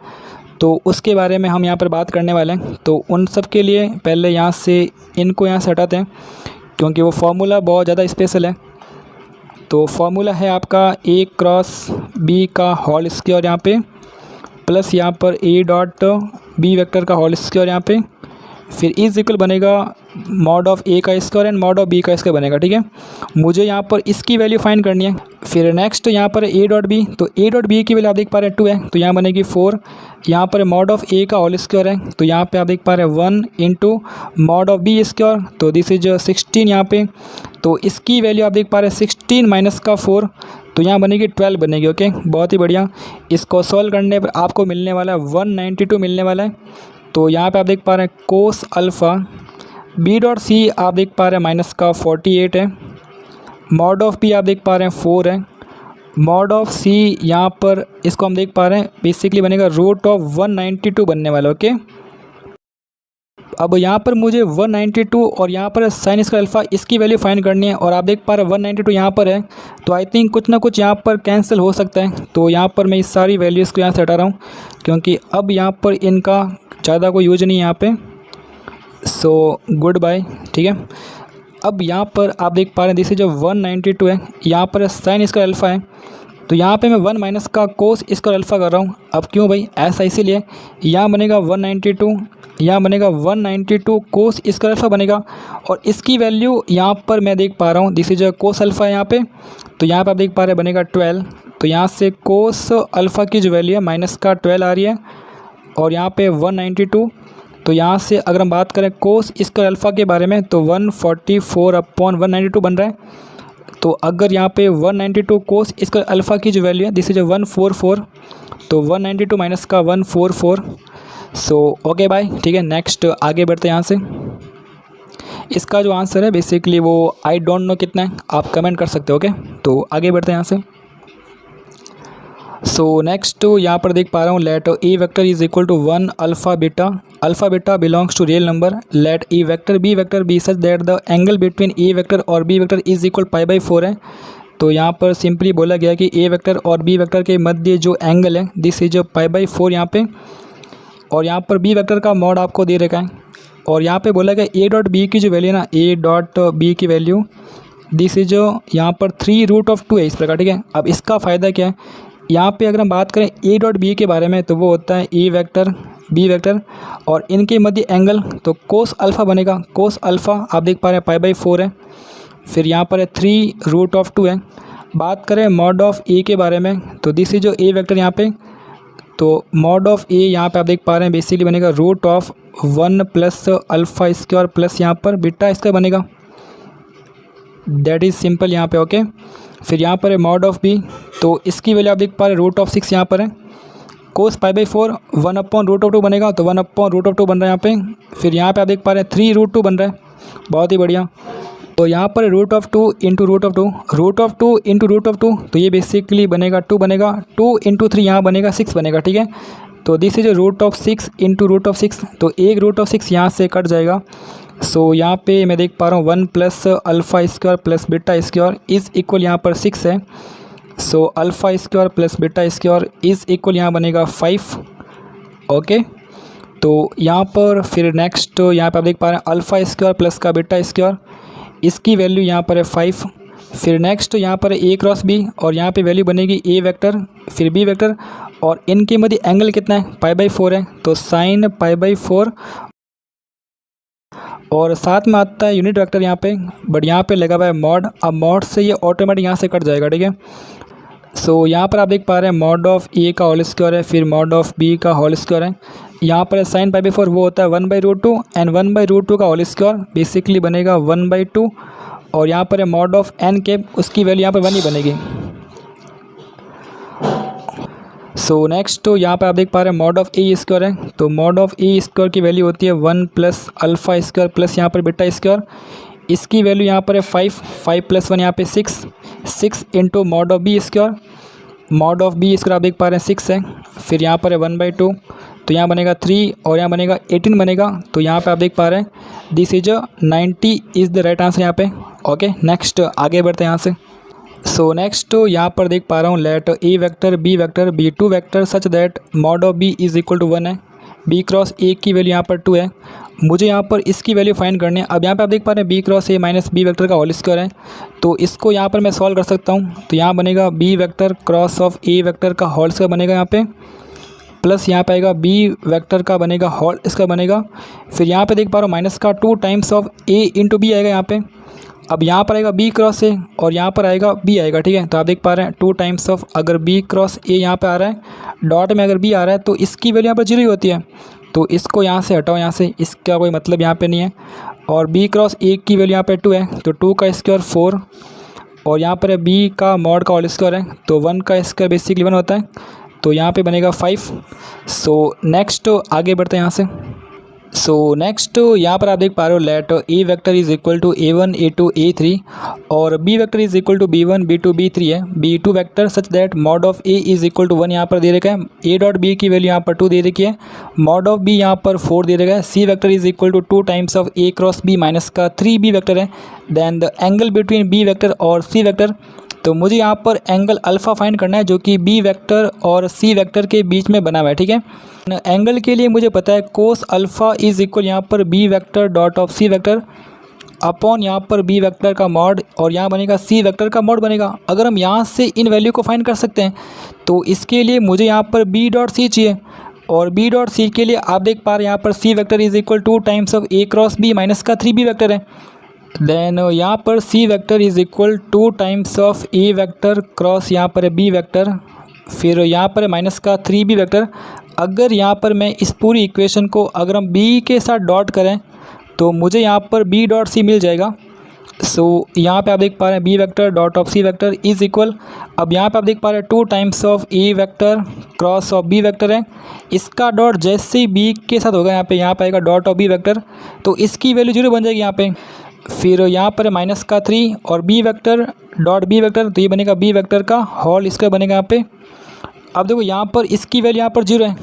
[SPEAKER 1] तो उसके बारे में हम यहाँ पर बात करने वाले हैं। तो उन सब के लिए पहले यहाँ से इनको यहाँ से हटाते हैं, क्योंकि वो फार्मूला बहुत ज़्यादा स्पेशल है। तो फार्मूला है आपका a क्रॉस b का होल स्क्वायर यहाँ पे प्लस यहाँ पर a डॉट b वेक्टर का होल स्क्वायर यहाँ पे, फिर इज इक्वल बनेगा मॉड ऑफ a का square and mod of b का स्क्वायर बनेगा, ठीक है। मुझे यहाँ पर इसकी वैल्यू फाइंड करनी है। फिर नेक्स्ट यहाँ पर a डॉट b, तो a डॉट b की वैल्यू आप देख पा रहे हैं 2 है, तो यहाँ बनेगी 4, यहाँ पर मॉड ऑफ a का होल स्क्वायर है, तो यहाँ पे आप देख पा रहे हैं 1 into mod of b square, तो दिस इज 16 यहाँ पे, तो इसकी वैल्यू आप देख पा रहे हैं 16 माइनस का 4, तो यहाँ बनेगी 12 बनेगी, ओके। बहुत ही बढ़िया। इसको सॉल्व करने पर आपको मिलने वाला है 192 मिलने वाला है। तो यहाँ पे आप देख पा रहे हैं cos alpha B dot C आप देख पा रहे हैं माइनस का 48 है, मॉड ऑफ बी आप देख पा रहे हैं 4 है, मॉड ऑफ सी यहाँ पर इसको हम देख पा रहे हैं बेसिकली बनेगा रूट ऑफ 192 बनने वाला, ओके। अब यहाँ पर मुझे 192 और यहाँ पर साइन स्क्वायर अल्फ़ा इसकी वैल्यू फाइंड करनी है, और आप देख पा रहे हैं 192 यहाँ पर है, तो आई थिंक कुछ ना कुछ यहाँ पर कैंसिल हो सकता है। तो यहाँ पर मैं इस सारी वैल्यूज़ को यहाँ से हटा रहा हूँ, क्योंकि अब यहाँ पर इनका ज़्यादा कोई यूज नहीं है यहाँ पे। सो गुड बाय, ठीक है। अब यहाँ पर आप देख पा रहे हैं दिस जो 192 है, यहाँ पर साइन स्क्वायर अल्फ़ा है, तो यहाँ पे मैं 1 माइनस का कोस स्क्वायर अल्फ़ा कर रहा हूँ। अब क्यों भाई, ऐसा इसीलिए यहाँ बनेगा 192, यहाँ बनेगा 192 कोस स्क्वायर अल्फ़ा बनेगा, और इसकी वैल्यू यहाँ पर मैं देख पा रहा हूँ दिस जो कोस अल्फ़ा है यहाँ पे, तो यहाँ पे आप देख पा रहे हैं बनेगा 12। तो यहाँ से कोस अल्फ़ा की जो वैल्यू है माइनस का 12 आ रही है, और यहाँ पे 192। तो यहाँ से अगर हम बात करें कोस स्क्वायर अल्फ़ा के बारे में तो 144/192 बन रहा है। तो अगर यहाँ पे 192 कोस स्क्वायर अल्फ़ा की जो वैल्यू है दिस इज 144, तो 192 माइनस का 144। सो ओके बाय, ठीक है। नेक्स्ट आगे बढ़ते हैं यहाँ से। इसका जो आंसर है बेसिकली वो आई डोंट नो कितना है, आप कमेंट कर सकते हो। ओके, तो आगे बढ़ते हैं यहाँ से। सो नेक्स्ट यहाँ पर देख पा रहा हूँ let A vector is equal to 1 alpha beta belongs to real number, let A vector B such that the angle between A vector और बी वेक्टर इज इक्वल π/4 है। तो यहाँ पर सिंपली बोला गया कि ए वेक्टर और बी वेक्टर के मध्य जो एंगल है दिस इज π/4 यहाँ पे, और यहाँ पर बी वेक्टर का मॉड आपको दे रखा है, और यहाँ पे बोला गया ए डॉट बी की जो वैल्यू है ना, ए डॉट बी की वैल्यू दिस इज यहाँ पर 3√2 है इस प्रकार, ठीक है। अब इसका फ़ायदा क्या है, यहाँ पे अगर हम बात करें ए डॉट बी के बारे में तो वो होता है ए वेक्टर बी वेक्टर और इनके मध्य एंगल, तो कोस अल्फ़ा बनेगा। कोस अल्फ़ा आप देख पा रहे हैं π/4 है, फिर यहाँ पर है 3√2 है। बात करें मॉड ऑफ ए के बारे में तो दिस इज जो ए वेक्टर यहाँ पे, तो मॉड ऑफ ए यहाँ पे आप देख पा रहे हैं बेसिकली बनेगा √1 प्लस अल्फ़ा स्क्वायर प्लस यहाँ पर बीटा स्क्वायर बनेगा, दैट इज़ सिंपल यहाँ पे। ओके, फिर यहाँ पर है मॉड ऑफ बी, तो इसकी वैल्यू आप देख पा रहे हैं √6 यहाँ पर है। कोस π/4 1/√2 बनेगा, तो 1/√2 बन रहा है यहाँ पे। फिर यहाँ पे आप देख पा रहे हैं 3√2 बन रहा है, बहुत ही बढ़िया। तो यहाँ पर √2 इंटू √2 इंटू √2, तो ये बेसिकली बनेगा 2 बनेगा, 2 इंटू 3 यहाँ बनेगा 6 बनेगा, ठीक है। तो दिस इज √6 इंटू √6, तो एक √6 यहाँ से कट जाएगा। सो यहाँ पे मैं देख पा रहा हूँ 1 plus alpha square plus beta square is equal यहाँ पर 6 है। सो alpha square plus beta square is equal यहाँ बनेगा 5। ओके, तो यहाँ पर फिर नेक्स्ट यहाँ पे आप देख पा रहे हैं अल्फ़ा स्क्वायर प्लस का बीटा स्क्वायर, इसकी वैल्यू यहाँ पर है 5। फिर नेक्स्ट यहाँ पर ए क्रॉस बी, और यहाँ पे वैल्यू बनेगी ए वेक्टर फिर बी वेक्टर, और इनके मध्य एंगल कितना है π/4 है, तो साइन π/4, और साथ में आता है यूनिट वेक्टर यहाँ पे, बट यहाँ पे लगा हुआ है मॉड। अब मॉड से ये ऑटोमेटिक यहाँ से कट जाएगा, ठीक है। सो यहाँ पर आप देख पा रहे हैं मॉड ऑफ ए का होल स्क्वायर है, फिर मॉड ऑफ बी का होल स्क्वायर है। यहाँ पर साइन π/4 वो होता है 1/√2 एंड 1/√2 का होल स्क्वायर बेसिकली बनेगा 1/2, और यहाँ पर है मॉड ऑफ एन के, उसकी वैल्यू यहाँ पर 1 ही बनेगी। सो नेक्स्ट तो यहाँ पर आप देख पा रहे हैं मॉड ऑफ ए स्क्वायर है, तो मॉड ऑफ ए स्क्वायर की वैल्यू होती है 1 प्लस अल्फ़ा स्क्वायर प्लस यहाँ पर बीटा स्क्वायर, इसकी वैल्यू यहाँ पर है 5 प्लस 1 यहाँ पे 6 into mod of B square. Mod of B square आप देख पा रहे हैं 6 है, फिर यहाँ पर है 1/2, तो यहाँ बनेगा 3 और यहाँ बनेगा 18 बनेगा। तो यहाँ पे आप देख पा रहे हैं this is 90 is the right answer यहाँ पे। ओके, नेक्स्ट आगे बढ़ते हैं यहाँ से। सो नेक्स्ट यहाँ पर देख पा रहा हूँ let A vector B two vector such that mod of B is equal to 1 है, बी क्रॉस ए की वैल्यू यहाँ पर 2 है। मुझे यहाँ पर इसकी वैल्यू फाइंड करनी है। अब यहाँ पे आप देख पा रहे हैं B cross A minus B vector का होल स्क्वायर है, तो इसको यहाँ पर मैं सॉल्व कर सकता हूँ। तो यहाँ बनेगा B vector cross of A vector का होल स्क्वायर बनेगा यहाँ पे, प्लस यहाँ पे आएगा बी वेक्टर का बनेगा होल स्क्वायर बनेगा। फिर यहाँ पे देख पा रहा हूँ माइनस का 2 times of A into B आएगा यहाँ पे। अब यहाँ पर आएगा बी क्रॉस ए और यहाँ पर आएगा बी आएगा, ठीक है। तो आप देख पा रहे हैं 2 टाइम्स ऑफ, अगर बी क्रॉस ए यहाँ पे आ रहा है डॉट में, अगर बी आ रहा है तो इसकी वैल्यू यहाँ पर 0 ही होती है, तो इसको यहाँ से हटाओ, यहाँ से इसका कोई मतलब यहाँ पे नहीं है। और बी क्रॉस ए की वैल्यू यहाँ पे 2 है, तो 2 का स्क्वायर 4, और यहाँ पर है बी का मॉड का होल स्क्वायर है, तो 1 का स्क्वायर बेसिकली 1 होता है, तो यहाँ पे बनेगा 5। सो नेक्स्ट आगे बढ़ते हैं यहाँ से। सो नेक्स्ट यहाँ पर आप देख पा रहे हो let A vector is equal to A1 A2 A3 और B vector is equal to B1 B2 B3 है। B2 vector such that mod of A is equal to 1 यहाँ पर दे रखा है। ए डॉट बी की वैल्यू यहाँ पर 2 दे रखी है। मॉड ऑफ बी यहाँ पर 4 दे रखा है। C vector is equal to 2 times of A cross B minus का 3b वेक्टर है। Then the angle between B vector और सी वेक्टर, तो मुझे यहाँ पर एंगल अल्फ़ा फाइंड करना है जो कि बी वेक्टर और सी वेक्टर के बीच में बना हुआ है। ठीक है, एंगल के लिए मुझे पता है कोस अल्फ़ा इज इक्वल यहाँ पर B vector dot of C vector upon यहाँ पर बी वेक्टर का मॉड और यहाँ बनेगा सी वेक्टर का मॉड बनेगा। अगर हम यहाँ से इन वैल्यू को फाइंड कर सकते हैं तो इसके लिए मुझे यहाँ पर बी डॉट सी चाहिए और बी डॉट सी के लिए आप देख पा रहे हैं यहाँ पर C vector is equal 2 times of A cross B minus का 3b वेक्टर है। देन यहाँ पर C vector is equal 2 times of A vector cross यहाँ पर है बी वेक्टर, फिर यहाँ पर है माइनस का 3b वेक्टर। अगर यहाँ पर मैं इस पूरी इक्वेशन को अगर हम b के साथ डॉट करें तो मुझे यहाँ पर b डॉट सी मिल जाएगा। सो यहाँ पे आप देख पा रहे हैं B vector dot of C vector is equal, अब यहाँ पे आप देख पा रहे हैं 2 times of A vector cross of B vector है। इसका डॉट जैसे ही बी के साथ होगा यहाँ पे आएगा डॉट ऑफ बी वेक्टर, तो इसकी वैल्यू 0 बन जाएगी यहाँ पे। फिर यहाँ पर माइनस का 3 और B vector dot B vector, तो ये बनेगा बी वेक्टर का होल स्क्वायर बनेगा यहाँ पे। अब देखो यहाँ पर इसकी वैल्यू यहाँ पर 0 है,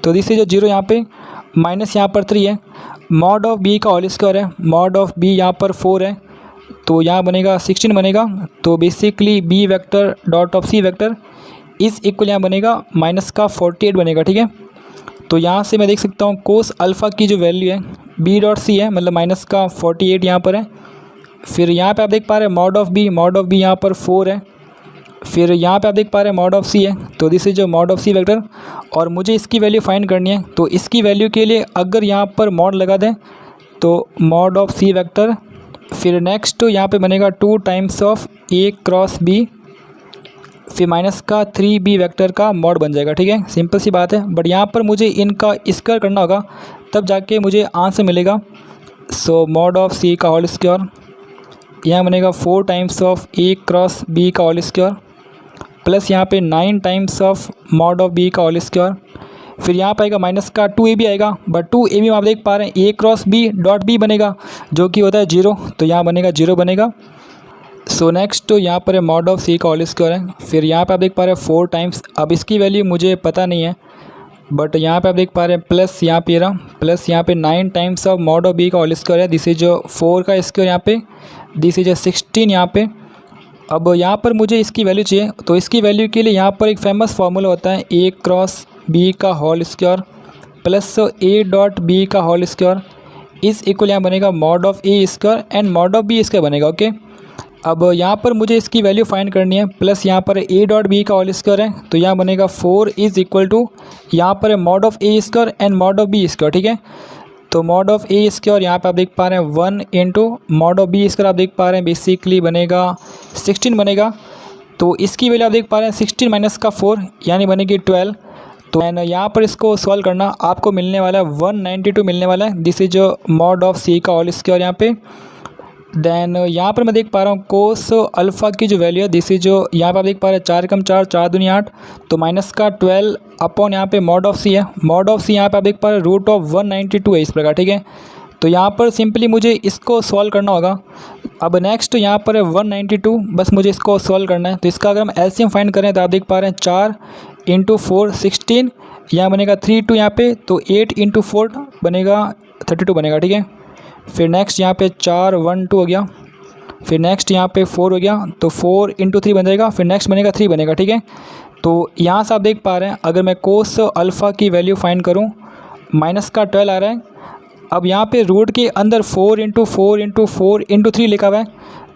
[SPEAKER 1] तो दिस इज जो 0 यहाँ पे माइनस यहाँ पर 3 है। मॉड ऑफ बी का होल स्क्वायर है, मॉड ऑफ बी यहाँ पर 4 है, तो यहाँ बनेगा 16 बनेगा। तो basically B vector dot of C vector is equal यहाँ बनेगा माइनस का 48 बनेगा। ठीक है, तो यहाँ से मैं देख सकता हूँ कोस अल्फ़ा की जो वैल्यू है बी डॉट सी है, मतलब माइनस का 48 यहाँ पर है। फिर यहाँ पे आप देख पा रहे हैं मॉड ऑफ बी यहाँ पर 4 है। फिर यहाँ पे आप देख पा रहे हैं मॉड ऑफ सी है, तो दिस इज जो मॉड ऑफ सी वेक्टर और मुझे इसकी वैल्यू फाइंड करनी है। तो इसकी वैल्यू के लिए अगर यहाँ पर मॉड लगा दें तो मॉड ऑफ सी वेक्टर, फिर नेक्स्ट यहाँ पे बनेगा 2 times of A cross B, फिर माइनस का 3b वेक्टर का मॉड बन जाएगा। ठीक है, सिंपल सी बात है, बट यहाँ पर मुझे इनका स्क्वायर करना होगा तब जाके मुझे आंसर मिलेगा। सो मॉड ऑफ सी का होल स्क्वायर यहाँ बनेगा 4 times of A cross B का होल स्क्वायर प्लस यहाँ पे 9 times of mod of B का होल स्क्वायर। फिर यहाँ पर आएगा माइनस का 2ab आएगा, बट 2ab में आप देख पा रहे हैं ए क्रॉस बी डॉट बी बनेगा जो कि होता है 0, तो यहाँ बनेगा 0 बनेगा। सो नेक्स्ट यहाँ पर है मॉड ऑफ सी का होल स्क्वायर है। फिर यहाँ पे आप देख पा रहे हैं 4 टाइम्स, अब इसकी वैल्यू मुझे पता नहीं है, बट यहाँ पे आप देख पा रहे हैं प्लस यहाँ पे रहा प्लस यहाँ पे 9 times of mod of B का होल स्क्वायर है। दिस इज जो 4 का स्क्वायर यहाँ पे, दिस इज 16 यहाँ पे। अब यहाँ पर मुझे इसकी वैल्यू चाहिए, तो इसकी वैल्यू के लिए यहाँ पर एक फेमस फार्मूला होता है ए क्रॉस बी का whole square plus A dot B का होल स्क्वायर इस इक्वल यहाँ बनेगा mod of A square and mod of B square बनेगा। ओके, अब यहाँ पर मुझे इसकी वैल्यू फाइंड करनी है, प्लस यहाँ पर ए डॉट बी का होल स्क्वायर है, तो यहाँ बनेगा 4 इज इक्वल टू यहाँ पर है mod of A square and mod of B square. ठीक है, तो मॉड ऑफ ए स्क्वायर यहाँ पे आप देख पा रहे हैं 1 into mod of B square आप देख पा रहे हैं बेसिकली बनेगा 16 बनेगा। तो इसकी वैल्यू आप देख पा रहे हैं 16 माइनस का 4 यानी बनेगी 12। तो यहाँ पर इसको सॉल्व करना आपको मिलने वाला है 192 मिलने वाला है। दिस इज मॉड ऑफ सी का होल स्क्वायर यहाँ पे। देन यहाँ पर मैं देख पा रहा हूँ कोस अल्फ़ा की जो वैल्यू है दिस इज जो यहाँ पर आप देख पा रहे हैं 4 कम 4 4 दूनी 8, तो माइनस का 12 अपॉन यहाँ पे मॉड ऑफ सी है। मॉड ऑफ सी यहाँ पे आप देख पा रहे हैं रूट ऑफ 192 है इस प्रकार। ठीक है, तो यहाँ पर सिंपली मुझे इसको सॉल्व करना होगा। अब नेक्स्ट यहाँ पर है 192, बस मुझे इसको सॉल्व करना है। तो इसका अगर हम एलसीएम फाइंड करें तो आप देख पा रहे हैं 4 इंटू 4 16, यहाँ बनेगा 3 2 यहाँ पे, तो 8 इंटू 4 बनेगा 32 बनेगा। ठीक है, फिर नेक्स्ट यहाँ पे 4 1 2 हो गया, फिर नेक्स्ट यहाँ पे 4 हो गया, तो 4 इंटू 3 बन जाएगा, फिर नेक्स्ट बनेगा 3 बनेगा। ठीक है, तो यहाँ से आप देख पा रहे हैं अगर मैं कोस अल्फ़ा की वैल्यू फाइंड करूँ माइनस का 12 आ रहा है। अब यहाँ पे रूट के अंदर 4 इंटू 4 इंटू 4 इंटू 3 लिखा हुआ है,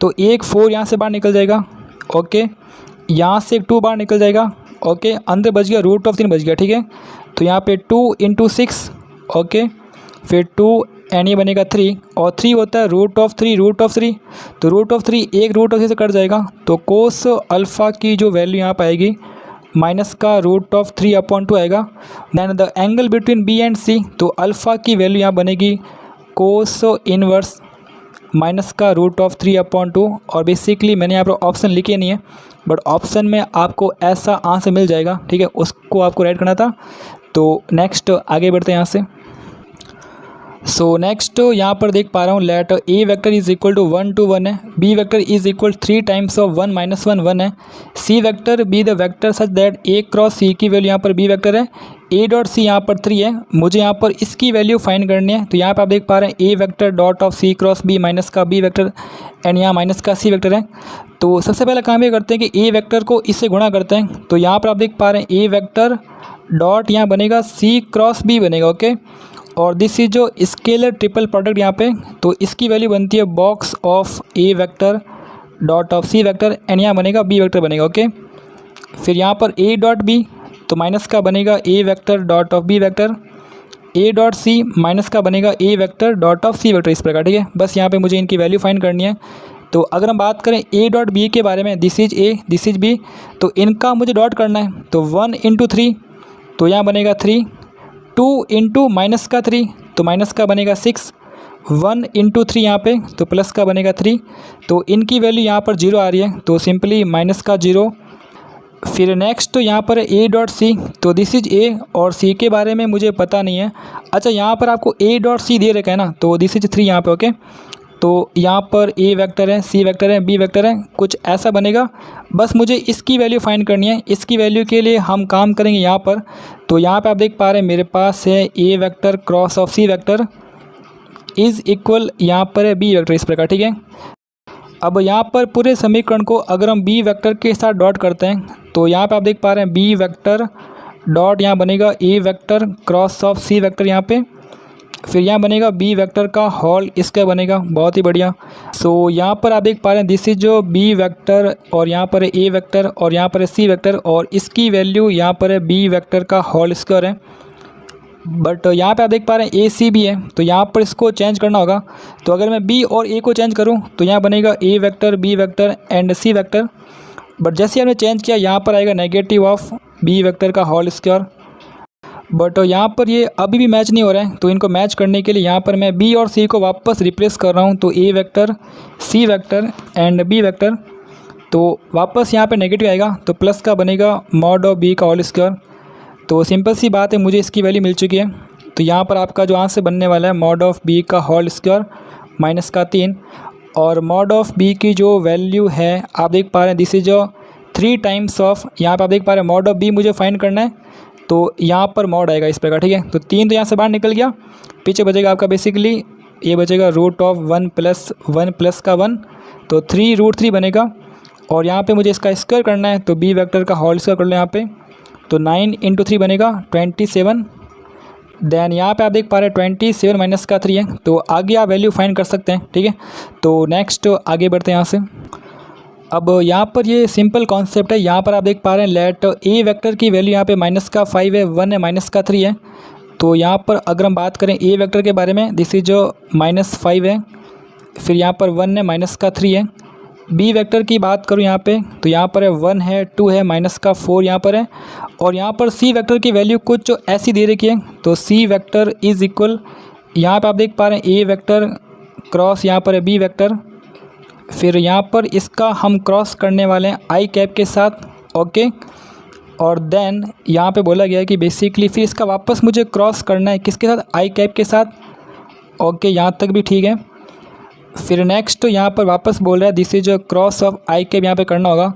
[SPEAKER 1] तो एक 4 यहाँ से बाहर निकल जाएगा। ओके, यहाँ से एक 2 बाहर निकल जाएगा। ओके, अंदर बच गया रूट ऑफ 3 बच गया। ठीक है, तो यहाँ पे 2 इंटू 6, ओके, फिर 2 एंड ये बनेगा 3 और 3 होता है रूट ऑफ 3, तो रूट ऑफ 3 एक रूट ऑफ 3 से कट जाएगा। तो कोस अल्फ़ा की जो वैल्यू यहाँ पर आएगी माइनस का रूट ऑफ 3 अपॉन 2 आएगा। Then the angle between B and C, तो अल्फ़ा की वैल्यू यहाँ बनेगी कोस इनवर्स माइनस का रूट ऑफ 3 अपॉन 2। और बेसिकली मैंने यहाँ पर ऑप्शन लिखे नहीं है, बट ऑप्शन में आपको ऐसा आंसर मिल जाएगा। ठीक है, उसको आपको राइट करना था। तो नेक्स्ट आगे बढ़ते हैं यहाँ से। सो नेक्स्ट यहाँ पर देख पा रहा हूँ let A vector is equal to 1 to 1 है, B vector is equal 3 times of 1 - 1 1 है, C vector be the vector such that A cross C की वैल्यू यहाँ पर बी वेक्टर है, ए डॉट सी यहाँ पर 3 है, मुझे यहाँ पर इसकी वैल्यू फाइंड करनी है। तो यहाँ पर आप देख पा रहे हैं A vector dot of C cross B minus का बी वेक्टर एंड यहाँ माइनस का सी वेक्टर है। तो सबसे पहला काम ये करते हैं कि ए वेक्टर को इससे गुणा करते हैं। तो यहाँ पर आप देख पा रहे हैं ए वेक्टर डॉट यहाँ बनेगा सी क्रॉस बी बनेगा, ओके। और दिस इज जो स्केलर ट्रिपल प्रोडक्ट यहाँ पे, तो इसकी वैल्यू बनती है box of A vector dot of C vector and यहाँ बनेगा बी वेक्टर बनेगा, ओके। फिर यहाँ पर ए डॉट बी तो माइनस का बनेगा A vector dot of B vector, A dot C minus का बनेगा A vector dot of C vector, इस प्रकार, ठीक है। बस यहाँ पे मुझे इनकी वैल्यू फाइंड करनी है। तो अगर हम बात करें ए डॉट बी के बारे में, this is A this is B, तो इनका मुझे डॉट करना है। तो 1 × 3 तो यहाँ बनेगा 3, 2 × माइनस का 3 तो माइनस का बनेगा 6, 1 × 3 यहाँ पे तो प्लस का बनेगा 3। तो इनकी वैल्यू यहाँ पर 0 आ रही है, तो सिंपली माइनस का 0। फिर नेक्स्ट तो यहाँ पर ए डॉट सी, तो दिस इज ए और सी के बारे में मुझे पता नहीं है। अच्छा, यहाँ पर आपको ए डॉट सी दे रखा है ना, तो दिस इज 3 यहाँ पे, ओके। तो यहाँ पर ए वेक्टर है, सी वेक्टर है, बी वेक्टर है, कुछ ऐसा बनेगा। बस मुझे इसकी वैल्यू फाइंड करनी है। इसकी वैल्यू के लिए हम काम करेंगे यहाँ पर। तो यहाँ पे आप देख पा रहे हैं मेरे पास है A vector cross of C vector is equal यहाँ पर है बी वेक्टर, इस प्रकार, ठीक है। अब यहाँ पर पूरे समीकरण को अगर हम बी वेक्टर के साथ डॉट करते हैं तो यहाँ पे आप देख पा रहे हैं बी वेक्टर डॉट यहाँ बनेगा A vector cross of C vector यहाँ पे, फिर यहाँ बनेगा बी वेक्टर का होल इसका बनेगा, बहुत ही बढ़िया। सो यहाँ पर आप देख पा रहे हैं दिस इज जो बी वेक्टर और यहाँ पर है ए वेक्टर और यहाँ पर है सी वेक्टर और इसकी वैल्यू यहाँ पर है बी वेक्टर का होल स्क्वायर है। बट यहाँ पे आप देख पा रहे हैं ए सी बी है, तो यहाँ पर इसको चेंज करना होगा। तो अगर मैं बी और ए को चेंज करूँ तो यहाँ बनेगा A vector B vector and C vector. But जैसे हमने चेंज किया यहाँ पर आएगा नेगेटिव ऑफ बी वेक्टर का होल स्क्वायर। बट यहाँ पर ये अभी भी मैच नहीं हो रहा है, तो इनको मैच करने के लिए यहाँ पर मैं बी और सी को वापस रिप्लेस कर रहा हूँ। तो A vector C vector and B vector, तो वापस यहाँ पे नेगेटिव आएगा तो प्लस का बनेगा मॉड ऑफ बी का होल स्क्वायर। तो सिंपल सी बात है, मुझे इसकी वैल्यू मिल चुकी है। तो यहाँ पर आपका जो आंसर बनने वाला है मॉड ऑफ बी का होल स्क्वायर माइनस का 3 और मॉड ऑफ बी की जो वैल्यू है आप देख पा रहे हैं दिस इज जो 3 टाइम्स ऑफ, यहाँ पर आप देख पा रहे हैं मॉड ऑफ बी मुझे फाइंड करना है। तो यहाँ पर मॉड आएगा इस प्रकार, ठीक है। तो 3 तो यहाँ से बाहर निकल गया, पीछे बचेगा आपका बेसिकली ये बचेगा रूट ऑफ 1 + 1 प्लस का 1, तो 3√3 बनेगा। और यहाँ पे मुझे इसका स्क्वायर करना है, तो बी वेक्टर का होल स्क्वायर कर लो यहाँ पे, तो 9 × 3 बनेगा 27। देन यहाँ पे आप देख पा रहे हैं 27 माइनस का 3 है, तो आगे आप वैल्यू फाइंड कर सकते हैं, ठीक है। तो नेक्स्ट आगे बढ़ते हैं यहाँ से। अब यहाँ पर ये सिंपल कॉन्सेप्ट है, यहाँ पर आप देख पा रहे हैं लेट ए वेक्टर की वैल्यू यहाँ पे -5 है, 1 है, माइनस का 3 है। तो यहाँ पर अगर हम बात करें ए वेक्टर के बारे में, दिस इज जो -5 है, फिर यहाँ पर 1 है, माइनस का 3 है। बी वेक्टर की बात करूँ यहाँ पे, तो यहाँ पर है 1 है, 2 है, माइनस का 4 यहाँ पर है। और यहाँ पर सी वेक्टर की वैल्यू कुछ ऐसी दे रखी है, तो सी वेक्टर इज़ इक्वल, यहाँ पे आप देख पा रहे हैं ए वेक्टर क्रॉस यहाँ पर है बी वेक्टर, फिर यहाँ पर इसका हम क्रॉस करने वाले हैं आई कैप के साथ, ओके। और देन यहाँ पे बोला गया है कि बेसिकली फिर इसका वापस मुझे क्रॉस करना है किसके साथ, आई कैप के साथ, ओके। यहाँ तक भी ठीक है। फिर नेक्स्ट यहाँ पर वापस बोल रहा है this is cross of I cap यहाँ पे करना होगा।